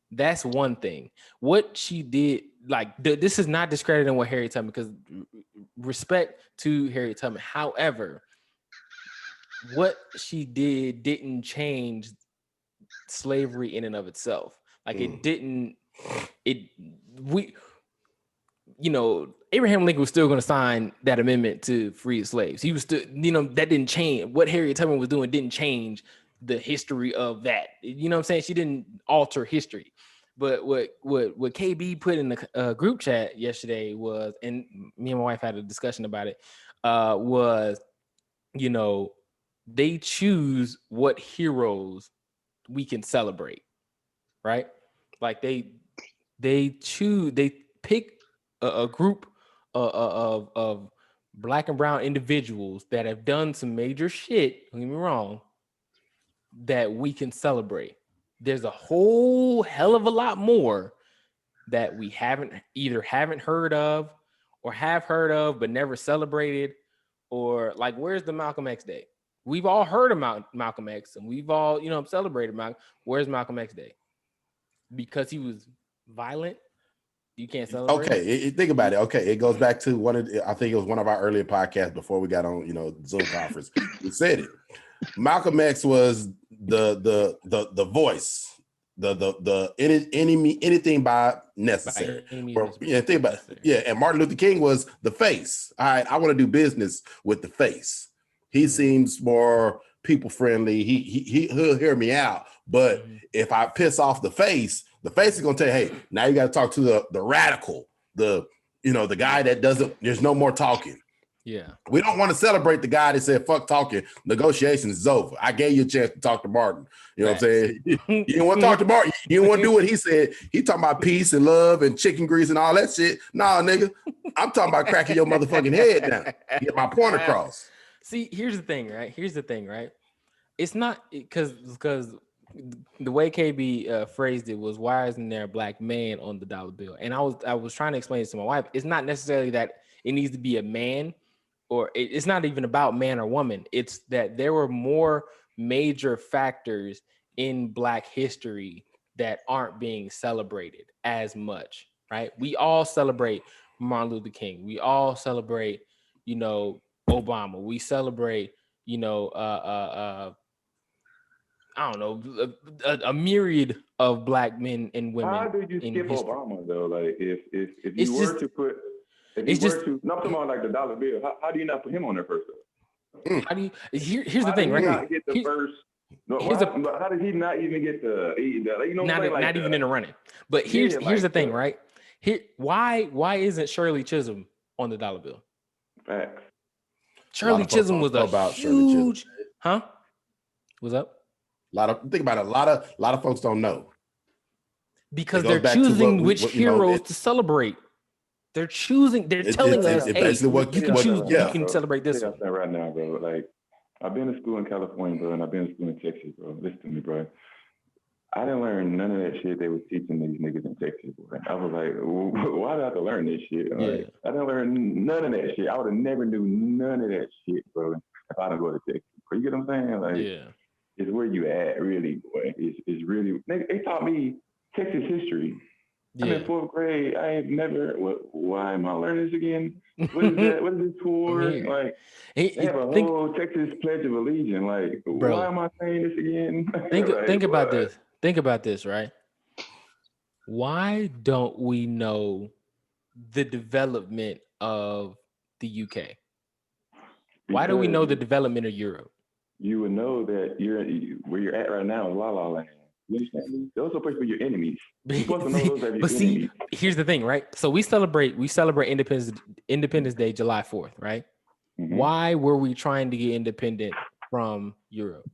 That's one thing. What she did, like, this is not discrediting what Harriet Tubman, because respect to Harriet Tubman. However, what she did didn't change slavery in and of itself. Like, Abraham Lincoln was still going to sign that amendment to free slaves. He was still, that didn't change. What Harriet Tubman was doing didn't change the history of that. You know what I'm saying? She didn't alter history. But what KB put in the group chat yesterday was, and me and my wife had a discussion about it, was, they choose what heroes we can celebrate, right? Like they pick a group of Black and brown individuals that have done some major shit, don't get me wrong, that we can celebrate. There's a whole hell of a lot more that we haven't heard of, or have heard of but never celebrated. Or, like, where's the Malcolm X Day? We've all heard about Malcolm X, and we've all, celebrated Malcolm. Where's Malcolm X Day? Because he was violent? You can't celebrate. Okay, think about it. Okay, it goes back to I think it was one of our earlier podcasts before we got on, Zoom conference. We said it. Malcolm X was the voice, the anything by necessary. Think about it. Yeah, and Martin Luther King was the face. All right, I want to do business with the face. He seems more people friendly. He'll hear me out. But if I piss off the face is gonna tell you, hey, now you got to talk to the radical, the guy that doesn't. There's no more talking. Yeah, we don't want to celebrate the guy that said fuck talking. Negotiations is over. I gave you a chance to talk to Martin. You know what I'm saying? You didn't want to talk to Martin. You didn't want to do what he said. He talking about peace and love and chicken grease and all that shit. Nah, nigga, I'm talking about cracking your motherfucking head down. Get my point across. See, here's the thing, right? It's not because the way KB phrased it was, why isn't there a black man on the dollar bill? And I was trying to explain this to my wife. It's not necessarily that it needs to be a man, or it's not even about man or woman. It's that there were more major factors in Black history that aren't being celebrated as much, right? We all celebrate Martin Luther King. We all celebrate, Obama. We celebrate, I don't know, a myriad of Black men and women. How do you skip history. Obama though? Like if you were to put, not talking about like the dollar bill, how do you not put him on there first? How do you? Here's the thing, right? Not get the first. No, how did he not even get the? Not even in the running. But here's the thing, right? Why isn't Shirley Chisholm on the dollar bill? Facts. Shirley Chisholm was a huge, huh? What's up? Think about it. A lot of folks don't know because they're choosing which heroes to celebrate. They're telling us, hey, you can celebrate this one right now, bro. Like, I've been to school in California, bro, and I've been to school in Texas, bro. Listen to me, bro. I didn't learn none of that shit they was teaching these niggas in Texas, boy. I was like, why did I have to learn this shit? Like, I didn't learn none of that shit. I would have never knew none of that shit, bro, if I didn't go to Texas. You get what I'm saying? Like, it's where you at, really, boy. It's really, they taught me Texas history. I'm in fourth grade. I ain't never. Why am I learning this again? What is that? What is this for? Like, they have a whole Texas Pledge of Allegiance. Like, bro, why am I saying this again? Think about this. Think about this, right? Why don't we know the development of the UK? Why do we know the development of Europe? You would know that where you're at right now is La La Land. You understand me? Those are places for your enemies. You're supposed to know those are your enemies. Here's the thing, right? So we celebrate Independence Day, July 4th, right? Mm-hmm. Why were we trying to get independent from Europe?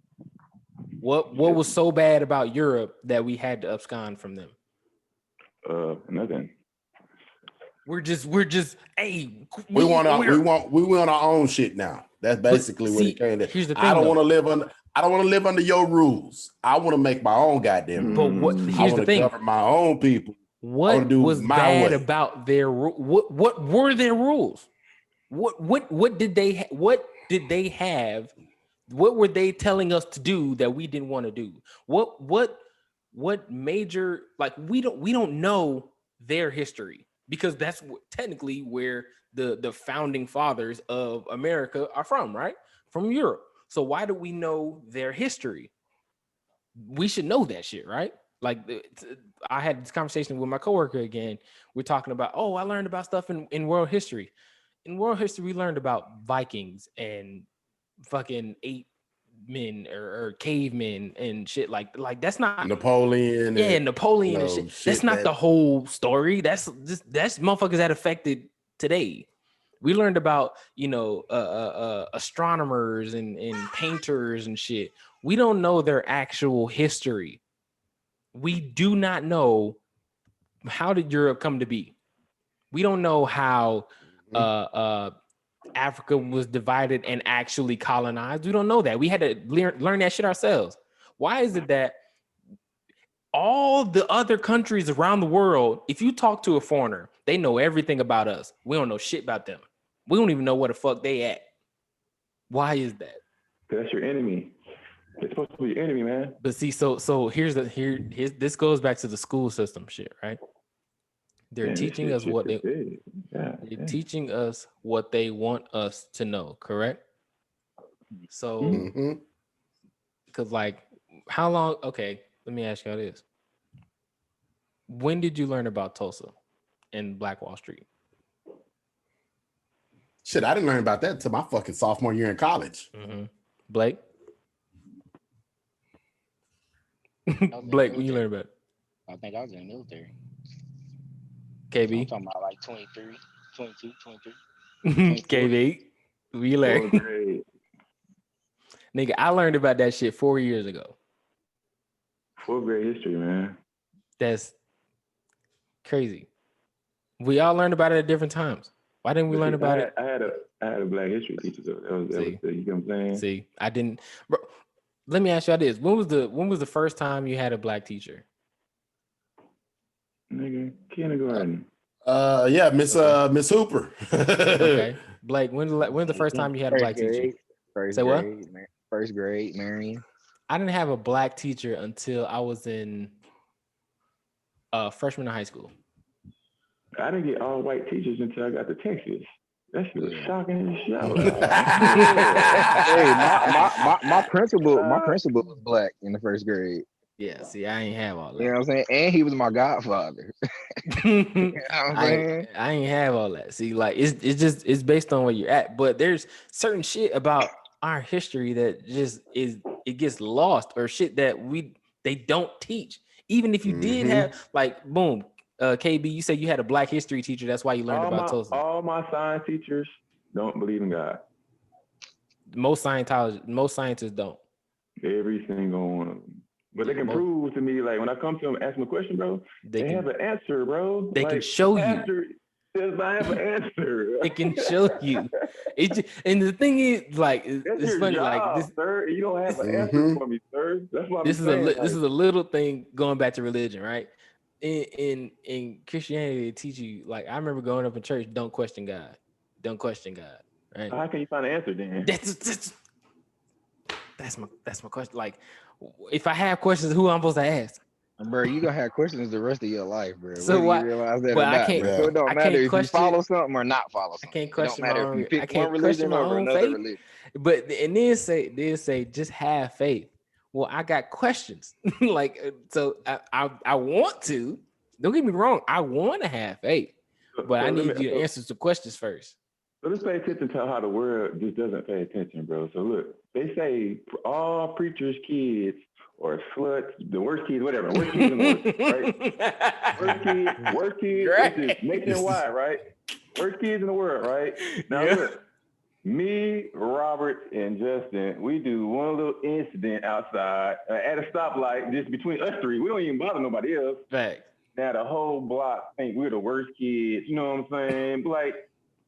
What was so bad about Europe that we had to abscond from them? Nothing. We're just hey, we want our own shit now. That's basically what it came to. Here's the thing, I don't want to live under your rules. I want to make my own goddamn rules. But here's the thing: govern my own people. What was bad about their what were their rules? What did they have? What were they telling us to do that we didn't want to do? What major, like, we don't know their history, because that's technically where the founding fathers of America are from, right? From Europe. So why do we know their history? We should know that shit, right? Like, I had this conversation with my coworker again. We're talking about, I learned about stuff in world history. In world history, we learned about Vikings and fucking ape men or cavemen and shit. Like that's not Napoleon. Napoleon and shit. That's not the whole story. That's motherfuckers that affected today. We learned about, astronomers and painters and shit. We don't know their actual history. We do not know, how did Europe come to be? We don't know how Africa was divided and actually colonized. We don't know that. We had to learn that shit ourselves. Why is it that all the other countries around the world, if you talk to a foreigner, they know everything about us? We don't know shit about them. We don't even know where the fuck they at. Why is that? That's your enemy. It's supposed to be your enemy, man. But see, so here's this goes back to the school system shit, right? They're teaching us what they're teaching us what they want us to know, correct? So, because like, how long? Okay, let me ask y'all this: when did you learn about Tulsa and Black Wall Street? Shit, I didn't learn about that until my fucking sophomore year in college. Blake? Blake, when you learn about it? I think I was in the military. KB? I'm talking about like 23, 22, 23. KB, we learned. Nigga, I learned about that shit 4 years ago. Fourth grade history, man. That's crazy. We all learned about it at different times. Why didn't we learn about it? I had a Black history teacher, though. That was you know what I'm saying? See, I didn't. Bro, Let me ask y'all this: when was the first time you had a black teacher? Nigga, kindergarten. Yeah, Miss Hooper. Okay, Blake. When's the first time you had a black teacher? Say what? First grade, Marion. I didn't have a black teacher until I was in freshman in high school. I didn't get all white teachers until I got to Texas. That shit was shocking as shit. Hey, my principal was black in the first grade. Yeah, see, I ain't have all that. You know what I'm saying? And he was my godfather. You know what I'm saying? I ain't have all that. See, like it's based on where you're at. But there's certain shit about our history that just it gets lost, or shit that they don't teach. Even if you did have, like, boom, KB, you said you had a black history teacher. That's why you learned about Tulsa. All my science teachers don't believe in God. Most scientists don't. Every single one of them. But they can prove to me, like, when I come to them, ask them a question, bro, they have an answer, bro. They can show you. Says I have an answer. It can show you. And the thing is, like, it's funny, job, like this, sir. You don't have an answer for me, sir. That's what this is a little thing going back to religion, right? In Christianity, they teach you, like, I remember growing up in church, don't question God, right? How can you find an answer then? That's my question. Like, if I have questions, who I'm supposed to ask? Bro, you gonna have questions the rest of your life, bro. So why? You realize that but or I not, can't. bro. So it don't matter if you follow something or not follow something. I can't question my own. I can't question my own faith. Religion. But and then say just have faith. Well, I got questions. Like, so I want to. Don't get me wrong. I want to have faith, but I need you to answer some questions first. So let's pay attention to how the world just doesn't pay attention, bro. So look, they say all preachers' kids or sluts, the worst kids, whatever, worst kids in the world, right? Worst kids, this is nationwide, right? Worst kids in the world, right? Now look, me, Robert, and Justin, we do one little incident outside at a stoplight, just between us three. We don't even bother nobody else. Fact. Now the whole block think we're the worst kids. You know what I'm saying? But like,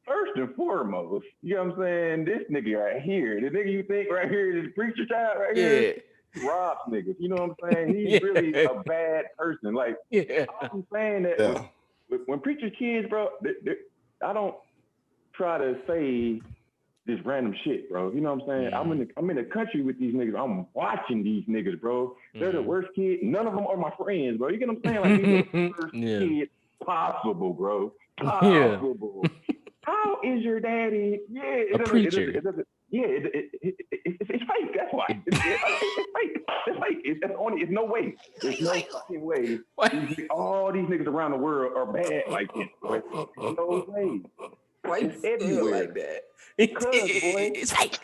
first and foremost, you know what I'm saying? This nigga right here, the nigga you think right here is preacher child right here, robs niggas. You know what I'm saying? He's really a bad person. Like, I'm saying that when preacher kids, bro, I don't try to say this random shit, bro. You know what I'm saying? I'm in the country with these niggas. I'm watching these niggas, bro. They're the worst kids. None of them are my friends, bro. You get what I'm saying? Like, these are the worst kids possible, bro. Possible. How is your daddy? A preacher. It's fake. That's why. It's fake. It's fake. It's no way. There's no fucking way. All these niggas around the world are bad like this. No way. It's everywhere like that. Because, boy, it's fake.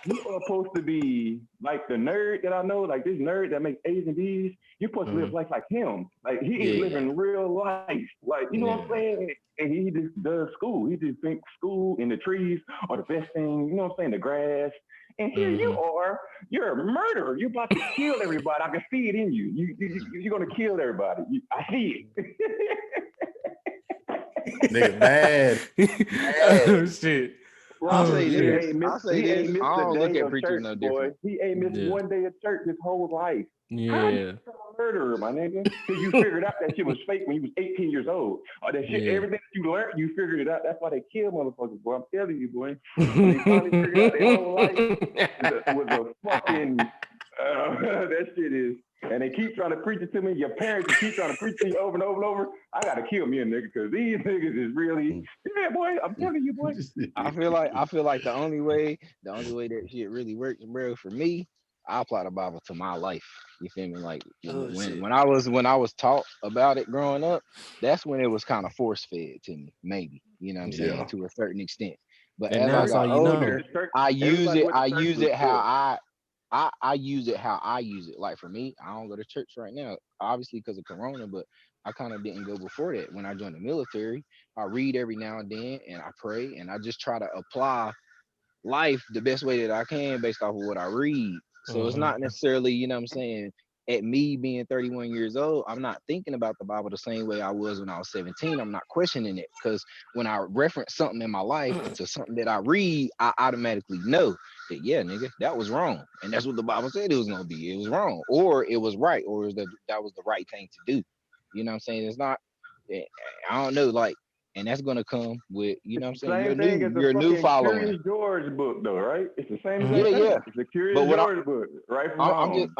You are supposed to be like the nerd that I know, like this nerd that makes A's and B's. You're supposed to live life like him. Like, he is living real life. Like, you know what I'm saying? And he just does school. He just thinks school and the trees are the best thing. You know what I'm saying? The grass. And here you are. You're a murderer. You're about to kill everybody. I can see it in you. You're going to kill everybody. I see it. Nigga bad. Oh shit. I'll say this. I don't look at preachers no different. He ain't missed one day of church his whole life. Yeah. How you a murderer, my nigga? Because you figured out that shit was fake when you was 18 years old. Or that shit, everything that you learned, you figured it out. That's why they kill motherfuckers, boy. I'm telling you, boy. When they finally figured out their whole life was a fucking that shit is. And they keep trying to preach it to me. Your parents keep trying to preach to you over and over and over. I gotta kill me a nigga because these niggas is really, boy. I'm telling you, boy. I feel like the only way that shit really works, bro, for me, I apply the Bible to my life. You feel me? Like, when I was taught about it growing up, that's when it was kind of force fed to me, maybe. You know what I'm saying? To a certain extent. But as I got older, I use it how I use it. Like, for me, I don't go to church right now, obviously because of Corona, but I kind of didn't go before that. When I joined the military, I read every now and then and I pray and I just try to apply life the best way that I can based off of what I read. So it's not necessarily, you know what I'm saying, at me being 31 years old, I'm not thinking about the Bible the same way I was when I was 17. I'm not questioning it because when I reference something in my life to something that I read, I automatically know. that, yeah, nigga, that was wrong. And that's what the Bible said it was gonna be. It was wrong, or it was right, or that was the right thing to do. You know what I'm saying? It's not, I don't know, like, and that's gonna come with, you know what I'm saying, Same thing as the your new fucking following. Curious George book, though, right? It's the same Yeah, thing. yeah. It's the Curious George book, right from I'm wrong. just,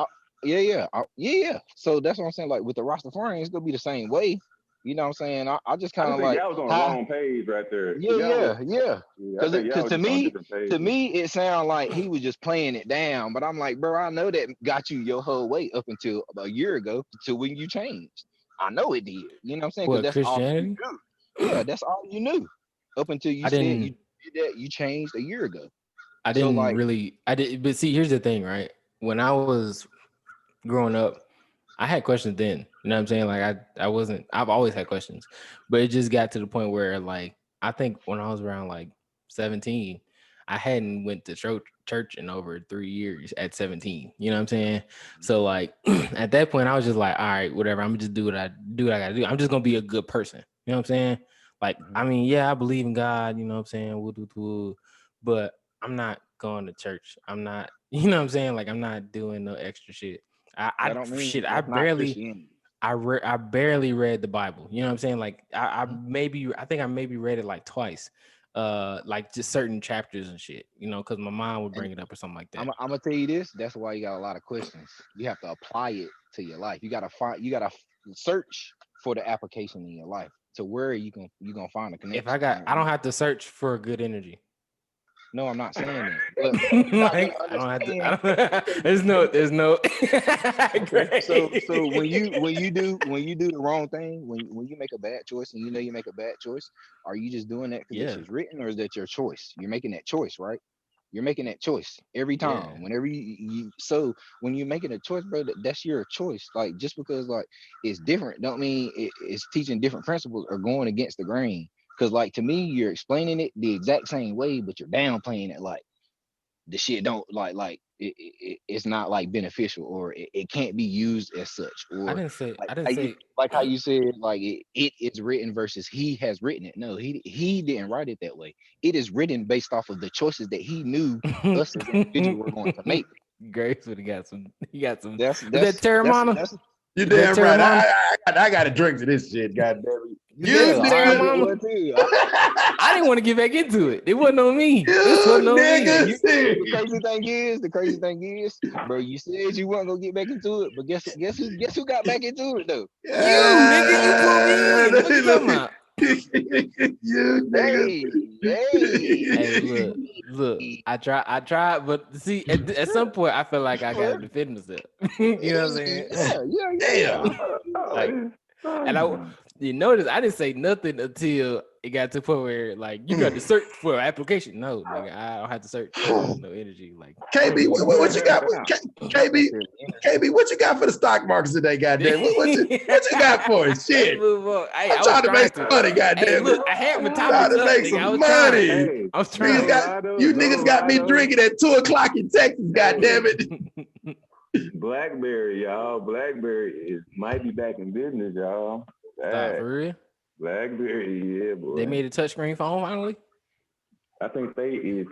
yeah. So that's what I'm saying. Like with the Rastafarian, it's gonna be the same way. You know what I'm saying? I just kind of like, y'all was on the wrong page right there. Yeah. Because to me, it sounded like he was just playing it down. But I'm like, bro, I know that got you your whole way up until about a year ago, to when you changed. I know it did. You know what I'm saying? What, that's Christianity? all you knew. Yeah, that's all you knew up until you said you did that. You changed a year ago. I did. But see, here's the thing, right? When I was growing up, I had questions then. You know what I'm saying? Like I've always had questions, but it just got to the point where, like, I think when I was around like 17, I hadn't went to church in over 3 years at 17. You know what I'm saying? So like at that point, I was just like, all right, whatever. I'm gonna just do what I gotta do. I'm just gonna be a good person. You know what I'm saying? Like, I mean, yeah, I believe in God. You know what I'm saying? But I'm not going to church. I'm not. You know what I'm saying? Like, I'm not doing no extra shit. I barely read the Bible. You know what I'm saying? Like I think I maybe read it like twice. Like just certain chapters and shit, you know, because my mom would bring it up or something like that. I'm gonna tell you this. That's why you got a lot of questions. You have to apply it to your life. You gotta search for the application in your life to where you gonna find a connection. I don't have to search for good energy. No, I'm not saying that. But like, I don't have to. There's no. Okay. So when you do the wrong thing, when you make a bad choice and you know you make a bad choice, are you just doing that because it's written, or is that your choice? You're making that choice, right? You're making that choice every time. Yeah. Whenever you so when you're making a choice, bro, that's your choice. Like, just because like it's different, don't mean it's teaching different principles or going against the grain. Because like, to me, you're explaining it the exact same way, but you're downplaying it. Like, the shit don't it's not like beneficial, or it can't be used as such. Or I didn't say like how you said like it is written versus he has written it. No, he didn't write it that way. It is written based off of the choices that he knew us as individuals were going to make. Grace would have got some. He got some. That's that Terramana. You damn right. I got to drink to this shit. God damn it. I didn't want to get back into it. It wasn't on me. The crazy thing is, bro, you said you weren't gonna get back into it, but guess who got back into it though? You, nigga, you pulled me in. What you talking about? You nigga. Hey, look. I tried, but see, at some point, I feel like I gotta defend myself. You know what I'm saying? Yeah. Like, and you notice I didn't say nothing until it got to the point where, like, you got to search for an application. No, nigga, I don't have to search for no energy. Like, KB, what you got? KB, what you got for the stock markets today? Goddamn, what you got for it? Shit, I'm trying to make some money. Goddamn, look, I had my topics trying to make some money. I was trying. You niggas got me drinking at 2:00 in Texas. Goddamn it. BlackBerry, y'all. BlackBerry might be back in business, y'all. For real? BlackBerry, yeah, boy. They made a touchscreen phone finally? I think they're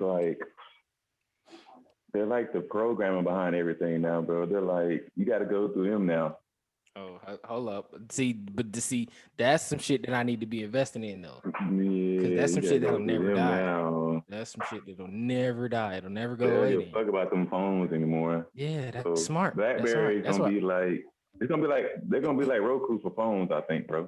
like the programming behind everything now, bro. They're like, you got to go through them now. Oh, hold up. See, that's some shit that I need to be investing in, though. Yeah, because that's some shit that'll never die. Now. That's some shit that'll never die. It'll never go away. Don't fuck about them phones anymore. Yeah, that's smart. BlackBerry is gonna be like, they're gonna be like Roku for phones, I think, bro.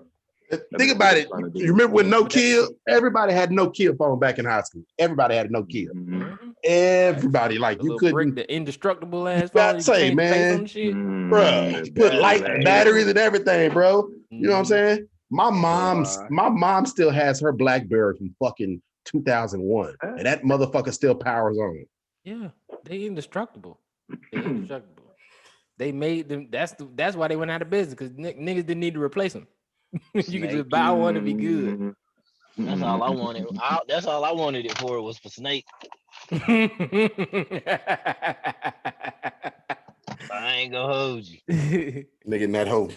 Think about it. You remember when Nokia? Everybody had Nokia phone back in high school. Everybody had a Nokia. Mm-hmm. Everybody, like, you couldn't. The indestructible ass phone. Say, man, bro, put light batteries and everything, bro. You know what I'm saying? My mom still has her BlackBerry from fucking 2001, and that motherfucker still powers on. Yeah, they indestructible. They made them. That's why they went out of business, because niggas didn't need to replace them. You could just buy one and be good. That's all I wanted. That's all I wanted it for, was for Snake. I ain't gonna hold you. Nigga in that hole.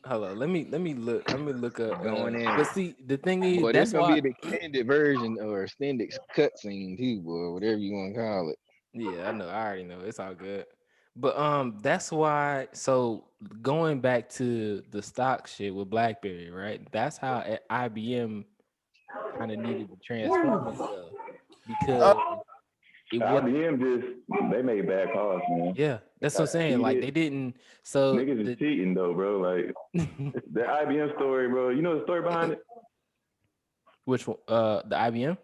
Hold on, let me look up going in. But see, the thing is, that's gonna be an extended version or extended cutscene too, boy, whatever you want to call it. Yeah, I know. I already know. It's all good. But that's why. So going back to the stock shit with BlackBerry, right? That's how IBM kind of needed to transform itself because it was. IBM they made bad calls, man. Yeah, that's what I'm Got saying. Like cheated. they didn't. So Niggas is cheating though, bro. Like the IBM story, bro. You know the story behind it? which one? The IBM.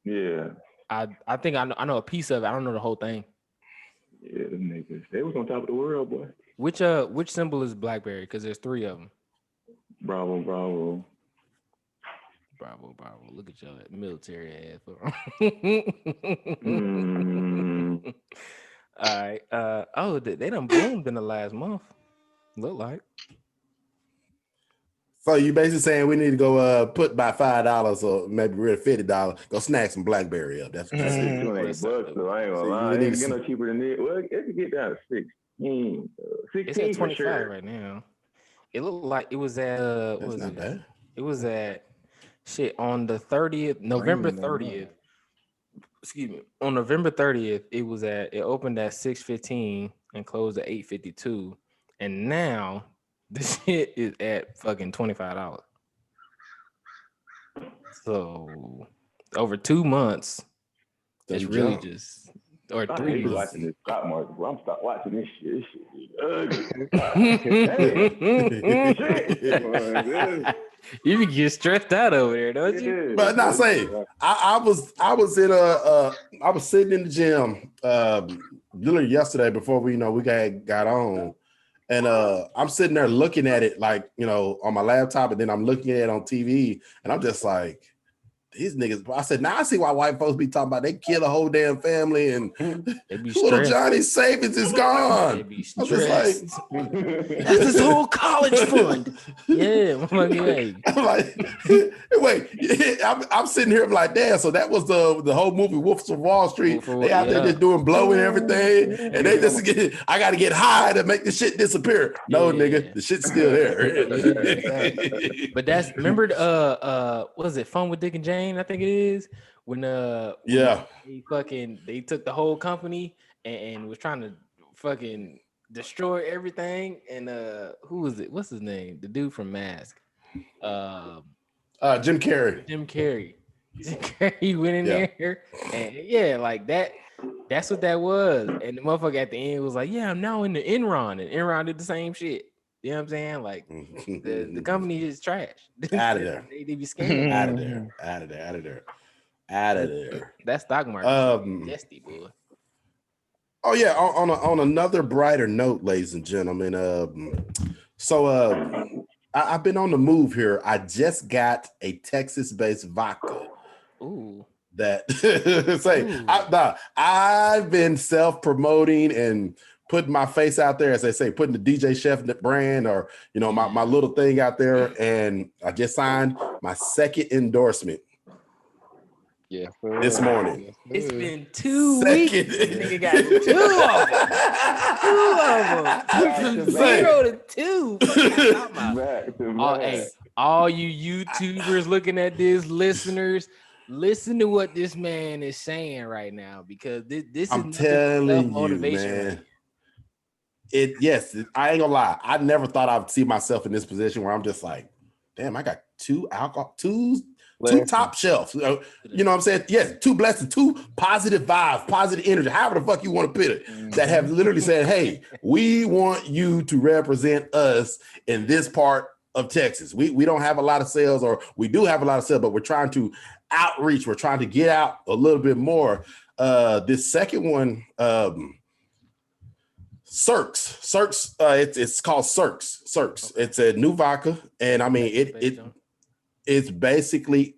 Yeah. I think I know a piece of it. I don't know the whole thing. Yeah, them niggas. They was on top of the world, boy. Which symbol is BlackBerry? Because there's 3 of them. Bravo, bravo. Bravo. Look at your military ass. All right. They done boomed in the last month. Look like. So you basically saying we need to go put by $5 or maybe really $50, go snack some BlackBerry up. That's what you're saying. $28, so I ain't gonna lie. It ain't get no cheaper than it. Well, it could get down to 16. 16 it's at 25 sure. right now. It looked like it was at what was not it? Bad. It was at shit on the 30th, November 30th. Excuse me. On November 30th, it opened at 6:15 and closed at 8:52. And now the shit is at fucking $25. So over 2 months, it's really just or 3 months. Watching this stock market, bro. I'm stop watching this shit. You can get stressed out over there, don't you? But not saying I was sitting in the gym literally yesterday before we got on, and I'm sitting there looking at it like on my laptop, and then I'm looking at it on TV, and I'm just like, these niggas. I said, now I see why white folks be talking about they kill a whole damn family and little Johnny's savings is gone. They be stressed. I'm That's his whole college fund. Yeah, I'm like, wait, I'm sitting here, I'm like, damn. So that was the whole movie, Wolves of Wall Street. They out there just doing blow and everything, and they just I got to get high to make the shit disappear. No, nigga, the shit's still there. But that's remember, what was it, Fun with Dick and Jane? I think it is when they took the whole company and was trying to fucking destroy everything. And who was it? What's his name? The dude from Mask. Jim Carrey. Jim Carrey went in there and like that. That's what that was. And the motherfucker at the end was like, "Yeah, I'm now in the Enron," and Enron did the same shit. You know what I'm saying? Like the company is trash. Out of there. They be scamming. Out of there. That stock market, nasty boy. Oh yeah. On another brighter note, ladies and gentlemen. I've been on the move here. I just got a Texas-based vodka. Ooh. That I've been self-promoting and putting my face out there, as they say, putting the DJ Chef brand or my little thing out there, and I just signed my second endorsement. Yeah, this morning. It's been 2 weeks. Nigga got 2 of them. From 0 to 2. Hey, all you YouTubers looking at this, listeners, listen to what this man is saying right now, because this I'm is telling motivation. You, man. I ain't gonna lie. I never thought I'd see myself in this position where I'm just like, damn, I got two top shelves. You know what I'm saying? Yes, 2 blessings, 2 positive vibes, positive energy, however the fuck you want to put it, that have literally said, hey, we want you to represent us in this part of Texas. We don't have a lot of sales, or we do have a lot of sales, but we're trying to outreach. We're trying to get out a little bit more. This second one, Cirques. It's called Cirques. It's a new vodka, and I mean it's basically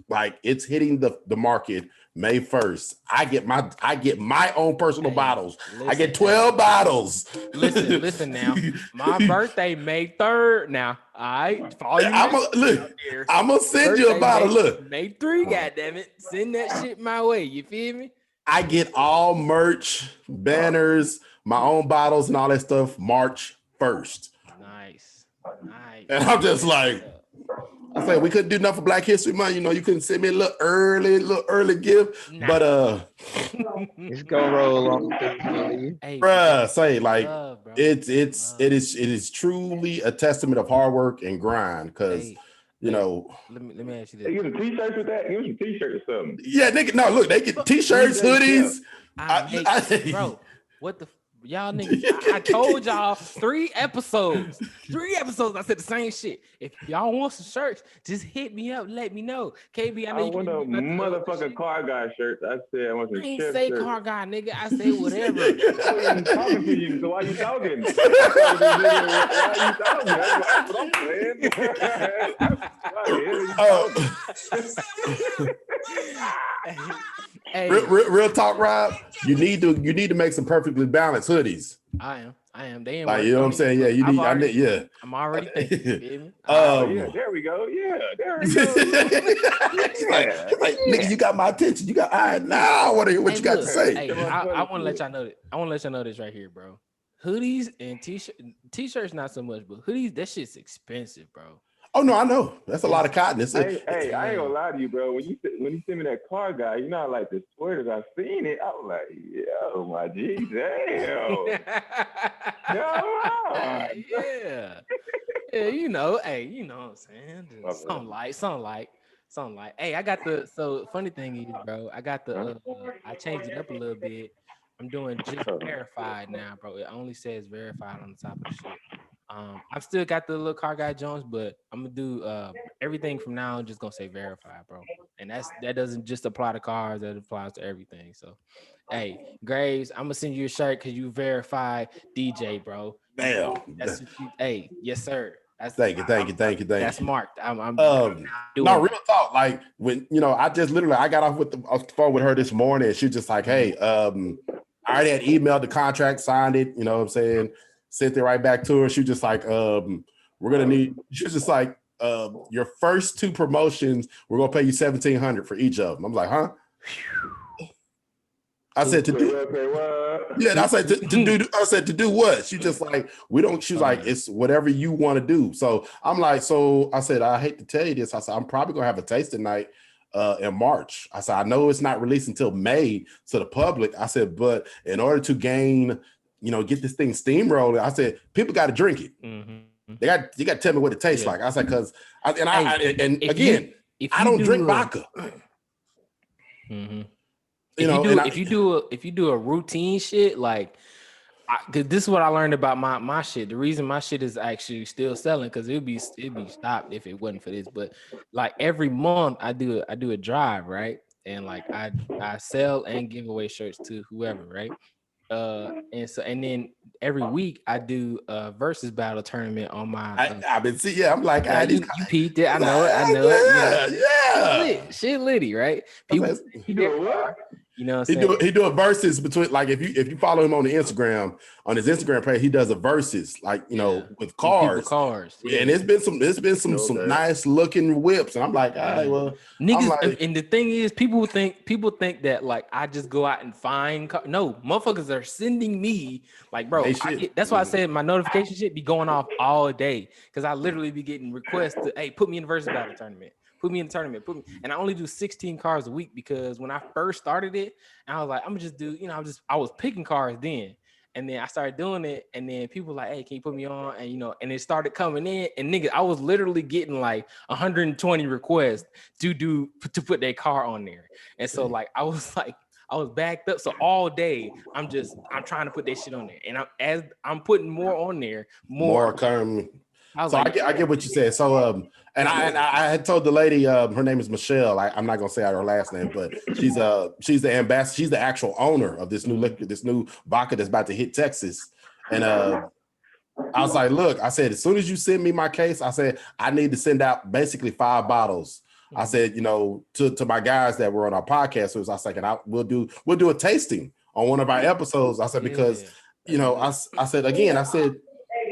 like it's hitting the market May 1st. I get my own personal bottles. I get 12 bottles. Listen now. My birthday May 3rd. Now, I'm gonna send you a bottle. Look, May 3, goddammit. Send that shit my way. You feel me? I get all merch, banners, my own bottles, and all that stuff March 1st. Nice. And I'm just like, I said we couldn't do nothing for Black History Month. You know, you couldn't send me a little early gift, but it's gonna roll on through. Hey, bruh, say like love, bro. it is truly a testament of hard work and grind. Because you know, let me ask you this. Hey, get a t-shirt with that. Give me some t-shirts or something. Yeah, nigga. No, look, they get t-shirts, hoodies. Bro, what the y'all niggas? I told y'all 3 episodes. 3 episodes. I said the same shit. If y'all want some shirts, just hit me up. Let me know. KB, I want a motherfucking car guy shirt. I said I want some. I ain't say shirt. Car guy, nigga. I say whatever. I'm talking to you. So why you talking? Why you talking? That's what I'm saying. Hey. Real talk, Rob. You need to make some perfectly balanced hoodies. I am. They ain't like, you know what I'm saying? Yeah, you need. I'm already thinking. Yeah, there we go. Yeah, there we go. like, nigga, you got my attention. You got. All right, now I want to hear what you got to say. Hey, I want to let y'all know that. I want to let y'all know this right here, bro. Hoodies and t-shirts not so much, but hoodies, that shit's expensive, bro. Oh no, I know. That's a lot of cotton. Hey, I ain't gonna lie to you, bro. When you send me that car guy, you know, I like the sweaters. I seen it. I was like, yo, my G, damn. Yeah, you know, hey, you know what I'm saying? Something like. Hey, I got so funny thing is, bro, I got I changed it up a little bit. I'm doing just verified now, bro. It only says verified on the top of the shit. I've still got the little car guy Jones, but I'm gonna do everything from now on. Just gonna say verified, bro. And that doesn't just apply to cars; that applies to everything. So, hey, Graves, I'm gonna send you a shirt because you verified DJ, bro. Damn. That's what you. Hey, yes, sir. Thank you. That's marked. I'm no, real talk. Like when I just literally I got off the phone with her this morning. And she was just like, hey, I already had emailed the contract, signed it. You know what I'm saying? Sent it right back to her. She was just like, we're gonna need. She was just like, your first 2 promotions, we're gonna pay you $1,700 for each of them. I'm like, huh? I said to do. Yeah, I said to do. I said to do what? She just like we don't. She's like it's whatever you want to do. So I'm like, so I said I hate to tell you this. I said I'm probably gonna have a tasting night in March. I said I know it's not released until May to the public. I said, but in order to gain, get this thing steamrolling, I said people got to drink it. Mm-hmm. You got to tell me what it tastes like. I said because I don't drink vodka. Mm-hmm. If you do a routine shit like, cause this is what I learned about my shit. The reason my shit is actually still selling, cause it'd be stopped if it wasn't for this. But like every month I do a drive, right? And like I sell and give away shirts to whoever, right? And then every week I do a versus battle tournament on my. I've been seeing. Yeah, I'm like, you peeped it. I know it. Yeah. Shit litty, right? People. You know what I'm saying? He do a versus between, like, if you follow him on the Instagram, on his Instagram page, he does a versus, like, with cars. Yeah. And it's been some nice looking whips. And I'm like, all right, well, niggas. And the thing is, people think that like I just go out and find cars. No, motherfuckers are sending me like, bro. That's why I said my notification shit be going off all day, because I literally be getting requests to, hey, put me in the versus battle tournament. Put me in the tournament. And I only do 16 cars a week, because when I first started it, I was like, I'm gonna just do, I was picking cars then. And then I started doing it, and then people were like, hey, can you put me on? And and it started coming in, and nigga, I was literally getting like 120 requests to put their car on there. And so like I was backed up. So all day I'm trying to put that shit on there. And as I'm putting more on there, more coming. I get what you said. So and I had told the lady, her name is Michelle. I'm not gonna say her last name, but she's the ambassador. She's the actual owner of this new liquor, this new vodka that's about to hit Texas. And I was like, look, I said, as soon as you send me my case, I said I need to send out basically 5 bottles. I said, to my guys that were on our podcast. So I was like, and we'll do a tasting on one of our episodes. I said, because I said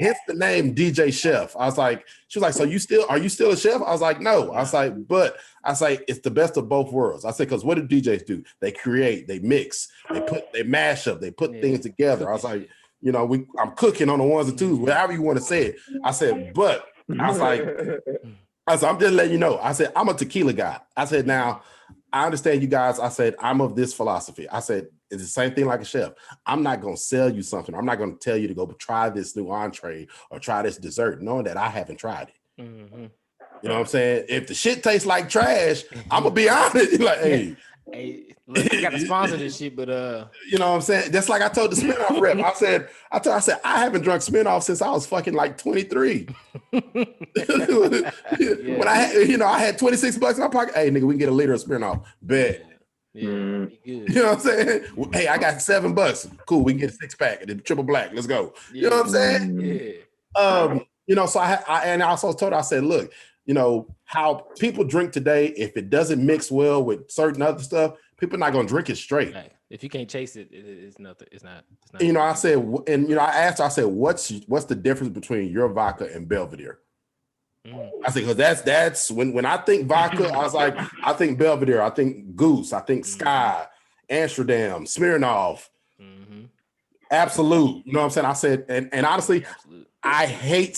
hence the name DJ Chef. I was like, she was like, so are you still a chef? I was like, no. I was like, but it's the best of both worlds. I said, because what do DJs do? They create, they mix, they mash up, they put things together. I was like, I'm cooking on the ones and twos, whatever you want to say it. I said, but I was like, I said, I'm just letting you know. I said, I'm a tequila guy. I said, now, I understand you guys. I said, I'm of this philosophy. I said, it's the same thing like a chef. I'm not going to sell you something. I'm not going to tell you to go try this new entree or try this dessert, knowing that I haven't tried it. Mm-hmm. You know what I'm saying? If the shit tastes like trash, I'm going to be honest. Like, hey. Hey, look, I got to sponsor this shit, but you know what I'm saying? That's like I told the Smirnoff rep. I said, I haven't drunk Smirnoff since I was fucking like 23. When I had, I had $26 in my pocket. Hey, nigga, we can get a liter of Smirnoff. Bet. Yeah, good. You know what I'm saying? Hey, I got $7. Cool, we can get a 6-pack and then triple black. Let's go. You know what I'm saying? Yeah. So I also told her, I said, look, how people drink today, if it doesn't mix well with certain other stuff, people are not going to drink it straight. Right. If you can't chase it, it's nothing. It's not. I said, and I asked her, I said, what's the difference between your vodka and Belvedere? I said, because that's when I think vodka, I was like, I think Belvedere, I think Goose, I think Sky, Amsterdam, Smirnoff, Absolute. You know what I'm saying? I said, and honestly, Absolute. I hate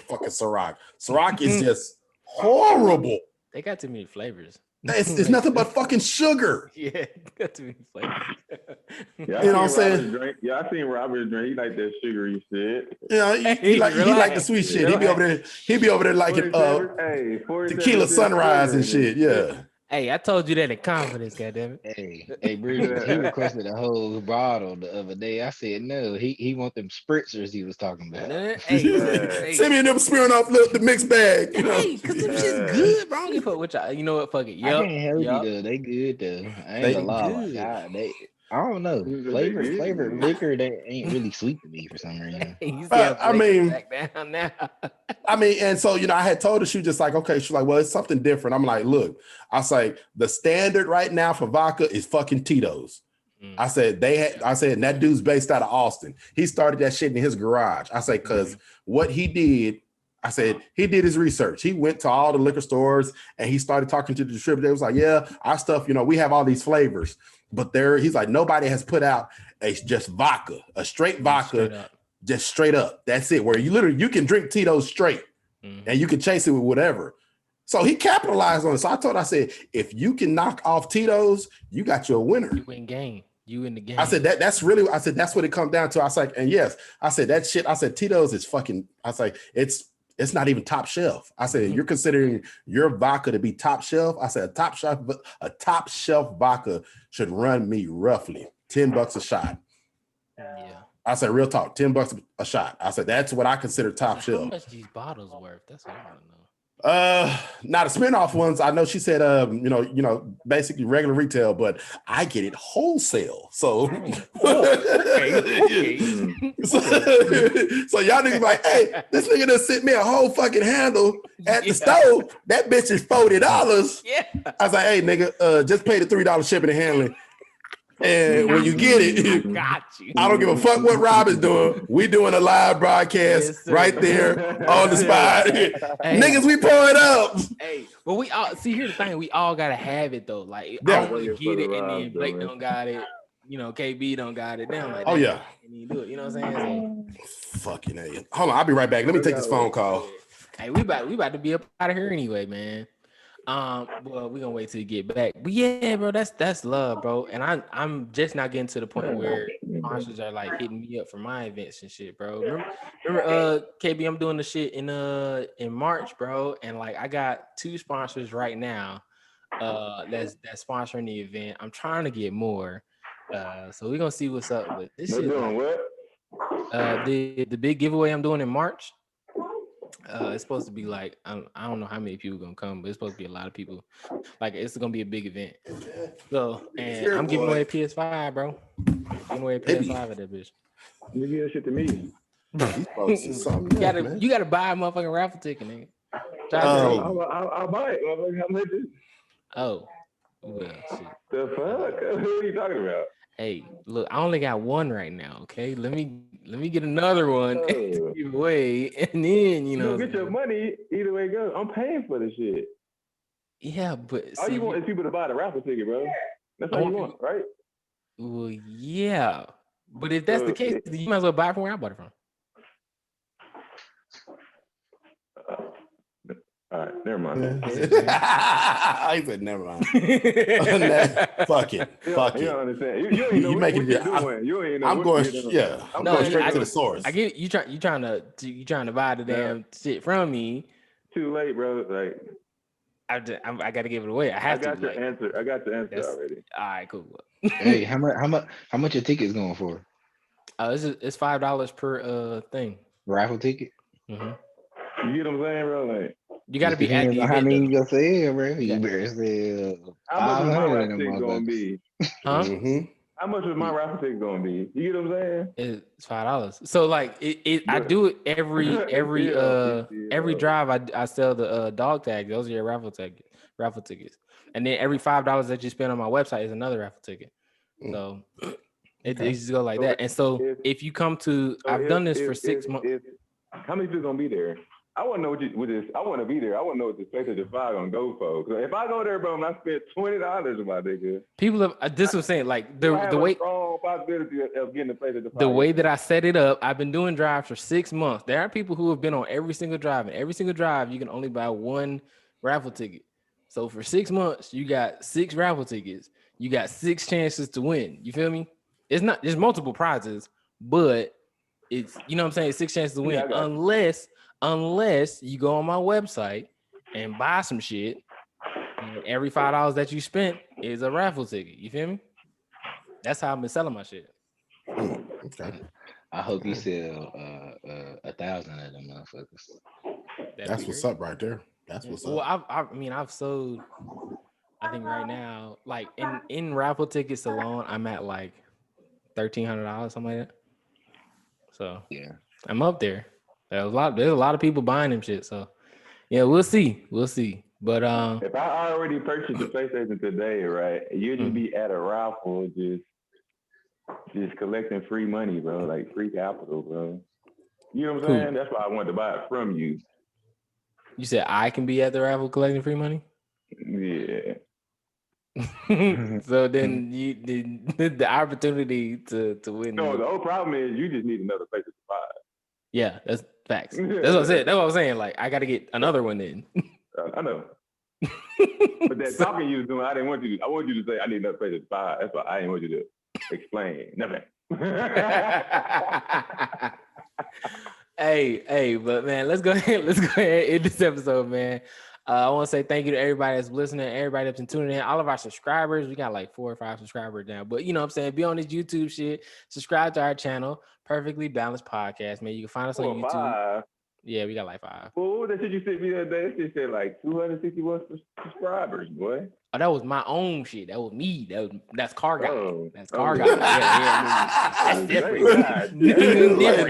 fucking Ciroc. Ciroc is just horrible. They got too many flavors. It's nothing but fucking sugar. Yeah, got too many flavors. You know what I'm saying? I seen Robert drink. He like that sugary shit. He like the sweet shit. He be over there like tequila sunrise and shit. Yeah. Hey, I told you that in confidence, goddammit. Hey, Bruce, he requested a whole bottle the other day. I said no. He want them spritzers he was talking about. Hey. Send me them Smirnoff the mixed bag. Hey, because them shit's good, bro. I don't give a fuck what y'all. You know what? Fuck it. I can't help you though. They good though. I ain't gonna lie. Like, I don't know. Flavored liquor that ain't really sweet to me for some reason. Back down now. And so I had told her, she was just like, okay, she's like, well, it's something different. I'm like, look, I was like, the standard right now for vodka is fucking Tito's. I said and that dude's based out of Austin. He started that shit in his garage. I say, because what he did, I said, he did his research. He went to all the liquor stores and he started talking to the distributor. It was like, yeah, our stuff, we have all these flavors. But he's like, nobody has put out just vodka, a straight vodka, just straight up. That's it. Where you can drink Tito's straight and you can chase it with whatever. So he capitalized on it. So I said, if you can knock off Tito's, you got your winner. You win game. You in the game. I said, that's what it comes down to. I was like, and yes, I said that shit. I said, Tito's is fucking, I was like, it's not even top shelf. I said, you're considering your vodka to be top shelf. I said, a top shelf vodka should run me roughly $10 a shot. Yeah. I said, real talk, $10 a shot. I said, that's what I consider top shelf. How much these bottles worth? That's what I want to know. Now the Smirnoff ones, I know she said, basically regular retail, but I get it wholesale. So, Okay. so y'all niggas like, hey, this nigga done sent me a whole fucking handle at the stove. That bitch is $40. Yeah. I was like, hey, nigga, just pay the $3 shipping and handling. And when you get it, I don't give a fuck what Rob is doing. We doing a live broadcast right there on the spot. Niggas, we pour it up. Hey, but we all see. Here's the thing: we all gotta have it though. Like, I don't want to get it, and then Blake don't got it. KB don't got it. Down like that. Oh yeah. And you do it. You know what I'm saying? Fucking A. Hold on, I'll be right back. Let me take this phone call. Hey, we about to be up out of here anyway, man. Well, we're gonna wait till you get back. But yeah, bro, that's love, bro. And I'm just not getting to the point where sponsors are like hitting me up for my events and shit, bro. Remember KB, I'm doing the shit in March, bro. And like I got 2 sponsors right now that's sponsoring the event. I'm trying to get more. So we're gonna see what's up with this shit. Doing what? The big giveaway I'm doing in March. It's supposed to be like I don't know how many people gonna come, but it's supposed to be a lot of people. Like it's gonna be a big event. So and I'm giving away a PS5, bro. Giving away a PS5 at that bitch. You give that shit to me. You gotta buy a motherfucking raffle ticket, nigga. I'll buy it. How much is it? Oh, well, shit. The fuck? What are you talking about? Hey, look, I only got one right now. Okay, let me get another one to give away, and then you get your money either way it goes. I'm paying for the shit. Yeah, but all you want is people to buy the raffle ticket, bro. That's all you want, right? Well, yeah, but if that's the case, you might as well buy it from where I bought it from. All right, never mind. I said never mind. Fuck it. Fuck it. You don't understand. You ain't know what you're doing. You ain't know I'm what going. you're doing. Yeah, I'm going straight to the source. I get you trying to buy the damn shit from me. Too late, bro. Like I got to give it away. I got your answer. I got the answer already. All right, cool. Hey, how much a ticket's going for? It's $5 per thing. Raffle ticket. Mm-hmm. You get what I'm saying, bro? Like you got to be at the event. How many you gonna sell, bro? You better sell. How much is my raffle ticket gonna be? Huh? Mm-hmm. How much is my raffle ticket gonna be? You get what I'm saying? It's $5. So like I do it every drive. I sell the dog tag. Those are your raffle tickets. And then every $5 that you spend on my website is another raffle ticket. So it just go like that. And so if you come to, I've done this for 6 months. How many people gonna be there? I want to know I want to be there. I want to know what the PlayStation 5 gonna go for. Because if I go there, bro, and I spend $20 on my nigga. People have this was saying like the way strong possibility of getting the PlayStation 5. The way that I set it up, I've been doing drives for 6 months. There are people who have been on every single drive, and every single drive you can only buy one raffle ticket. So for 6 months, you got 6 raffle tickets. You got 6 chances to win. You feel me? There's multiple prizes, but it's, you know what I'm saying, 6 chances to win. Unless you go on my website and buy some shit, and every $5 that you spent is a raffle ticket. You feel me? That's how I've been selling my shit. Okay. I hope you sell 1,000 of them motherfuckers. That's what's up right there. That's what's up. Well, I've sold, I think right now, like in raffle tickets alone, I'm at like $1,300, something like that. So yeah, I'm up there. There's a lot of people buying them shit. So yeah, we'll see. But if I already purchased the PlayStation today, right, you'd just be at a raffle, just collecting free money, bro, like free capital, bro. You know what I'm saying? That's why I wanted to buy it from you. You said I can be at the raffle collecting free money? Yeah. So then the opportunity to win. No, the whole problem is you just need another PlayStation 5. Yeah, that's facts. That's what I said. That's what I was saying. Like, I got to get another one in. I know. But that talking you was doing, I want you to say I need another PlayStation 5. That's why I didn't want you to explain nothing. Hey, but man, let's go ahead and end this episode, man. I want to say thank you to everybody that's listening, everybody that's been tuning in, all of our subscribers. We got like 4 or 5 subscribers now, but you know what I'm saying? Be on this YouTube shit. Subscribe to our channel, Perfectly Balanced Podcast, man. You can find us on YouTube. 5. Yeah, we got like 5. Well, what was that shit you sent me the other day? That shit said like 261 subscribers, boy. Oh, that was my own shit. That was me. That's Car Guy. Oh. That's Car Guy. Yeah. That's different.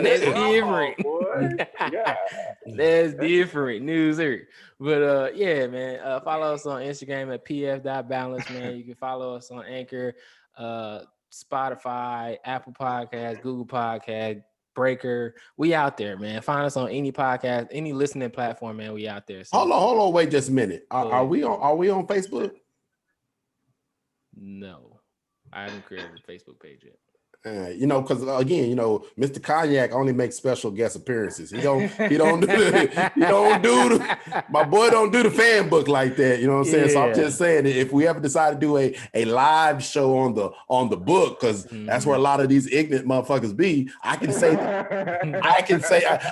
That's different. Boy. Yeah. That's different news here. But yeah, man. Follow us on Instagram at pf.balance, man. You can follow us on Anchor, Spotify, Apple Podcasts, Google Podcasts, Breaker. We out there, man. Find us on any podcast, any listening platform, man. We out there. So, hold on, wait just a minute. Are we on Facebook? No, I haven't created a Facebook page yet. Because again, Mr. Cognac only makes special guest appearances. He don't do my boy don't do the fan book like that. You know what I'm saying? So I'm just saying that if we ever decide to do a live show on the book, because that's where a lot of these ignorant motherfuckers be, I can say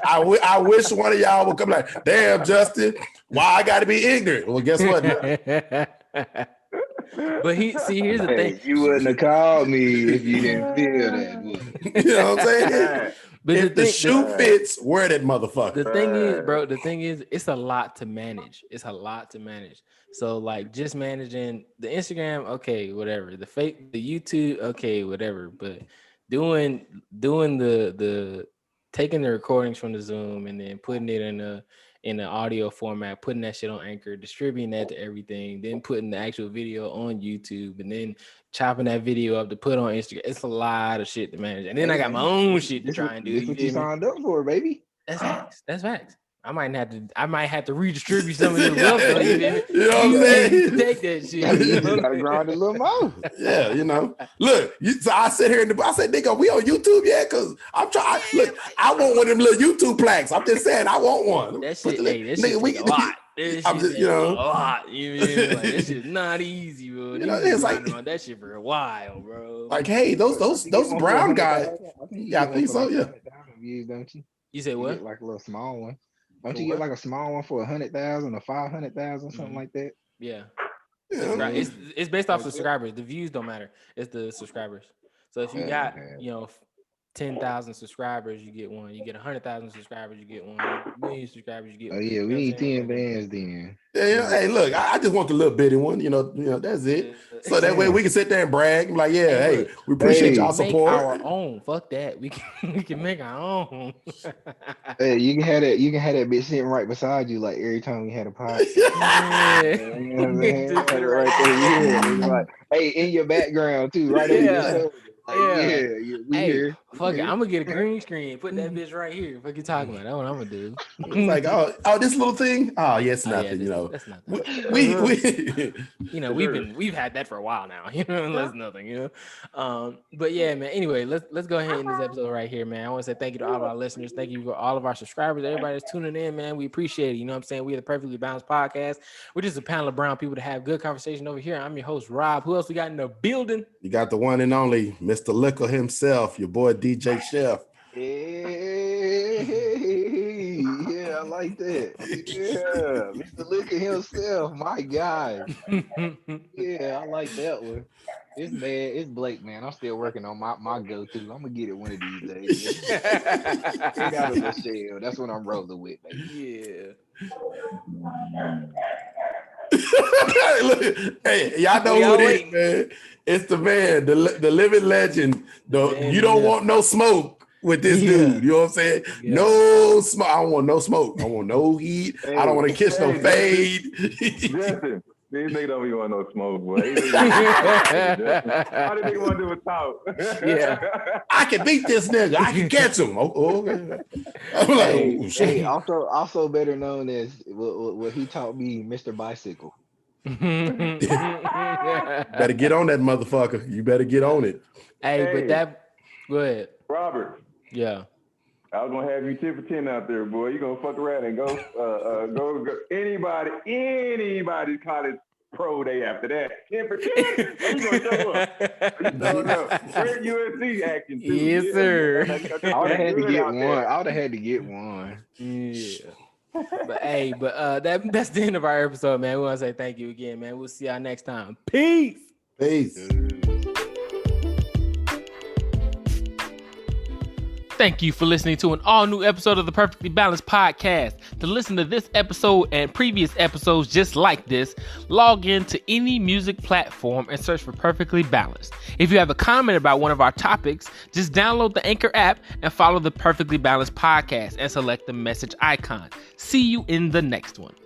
I wish one of y'all would come like, damn, Justin, why I got to be ignorant? Well, guess what? But here's the thing. You wouldn't have called me if you didn't feel that. You know what I'm saying? But if the shoe fits, wear that motherfucker. The thing is, it's a lot to manage. So like just managing the Instagram, okay, whatever. The YouTube, okay, whatever. But doing the taking the recordings from the Zoom and then putting it in an audio format, putting that shit on Anchor, distributing that to everything, then putting the actual video on YouTube, and then chopping that video up to put on Instagram. It's a lot of shit to manage. And then I got my own shit to try and do. That's what you signed up for, baby. That's facts. I might have to redistribute some of your wealth. You know what I'm saying? Take that shit. You gotta grind a little more. Yeah, Look, so I sit here I said, nigga, we on YouTube yet? Because I'm trying. Look, I want one of them little YouTube plaques. I'm just saying, I want one. That shit, nigga, we a lot. This I'm shit just, you know, a lot. You mean like this shit's not easy, bro. You know, it's like about that shit for a while, bro. like, hey, those brown guys. Yeah, I think so. Yeah. Views, don't you? You say You what? get like a little small one. Don't For you get what? like a small one for 100,000 or 500,000, something like that? Yeah. Yeah. It's based off subscribers. The views don't matter. It's the subscribers. So if you got 10,000 subscribers, you get one. You get 100,000 subscribers, you get one. 1,000,000 subscribers, you get one. Oh yeah, we need 10 bands then. Yeah. Hey, look, I just want the little bitty one. You know, that's it. So that way we can sit there and brag. Like, yeah, hey, we appreciate y'all support. Make our own. Fuck that. We can make our own. Hey, you can have that. You can have that bitch sitting right beside you, like every time we had a podcast. Yeah. You know what I'm saying? Right there, yeah. Like, hey, in your background too, right over your shoulder. Like, we here. Fuck it. I'm gonna get a green screen. Put that bitch right here. Fuck you talking about? That's what I'm gonna do. It's like, oh, this little thing. Oh, yeah, it's nothing. You know, that's nothing. We you know, we've had that for a while now. You know, that's nothing. You know, but yeah, man. Anyway, let's go ahead and end this episode right here, man. I want to say thank you to all of our listeners. Thank you for all of our subscribers. Everybody that's tuning in, man. We appreciate it. You know what I'm saying? We are the Perfectly Balanced Podcast. We're just a panel of brown people to have good conversation over here. I'm your host, Rob. Who else we got in the building? You got the one and only Mr. Liquor himself, your boy DJ Chef. Hey, yeah, I like that. Yeah, Mr. Liquor himself, my guy. Yeah, I like that one. It's Blake, man. I'm still working on my go-to. I'm gonna get it one of these days. Get out of the shell. That's what I'm rolling with, baby. Yeah. Look, hey, y'all know who it is, man. It's the man, the living legend. You don't want no smoke with this dude. You know what I'm saying? Yeah. No smoke. I don't want no smoke. I want no heat. Hey, I don't want to kiss no fade. Listen, these niggas don't even want no smoke, boy. All these niggas want to do is talk. Yeah. I can beat this nigga. I can catch him. Okay. I'm like, hey, also better known as what he taught me, Mr. Bicycle. Better get on that motherfucker. You better get on it. Hey, but that go ahead. Robert. Yeah. I was gonna have you 10 for 10 out there, boy. You gonna fuck around and go anybody's college pro day after that. 10 for 10. You gonna show up. You showing up. Great USC action too. Yes, sir. I would have had to get one. I would have had to get one. Yeah. But that's the end of our episode, man. We want to say thank you again, man. We'll see y'all next time. Peace. Thank you for listening to an all-new episode of the Perfectly Balanced Podcast. To listen to this episode and previous episodes just like this, log in to any music platform and search for Perfectly Balanced. If you have a comment about one of our topics, just download the Anchor app and follow the Perfectly Balanced Podcast and select the message icon. See you in the next one.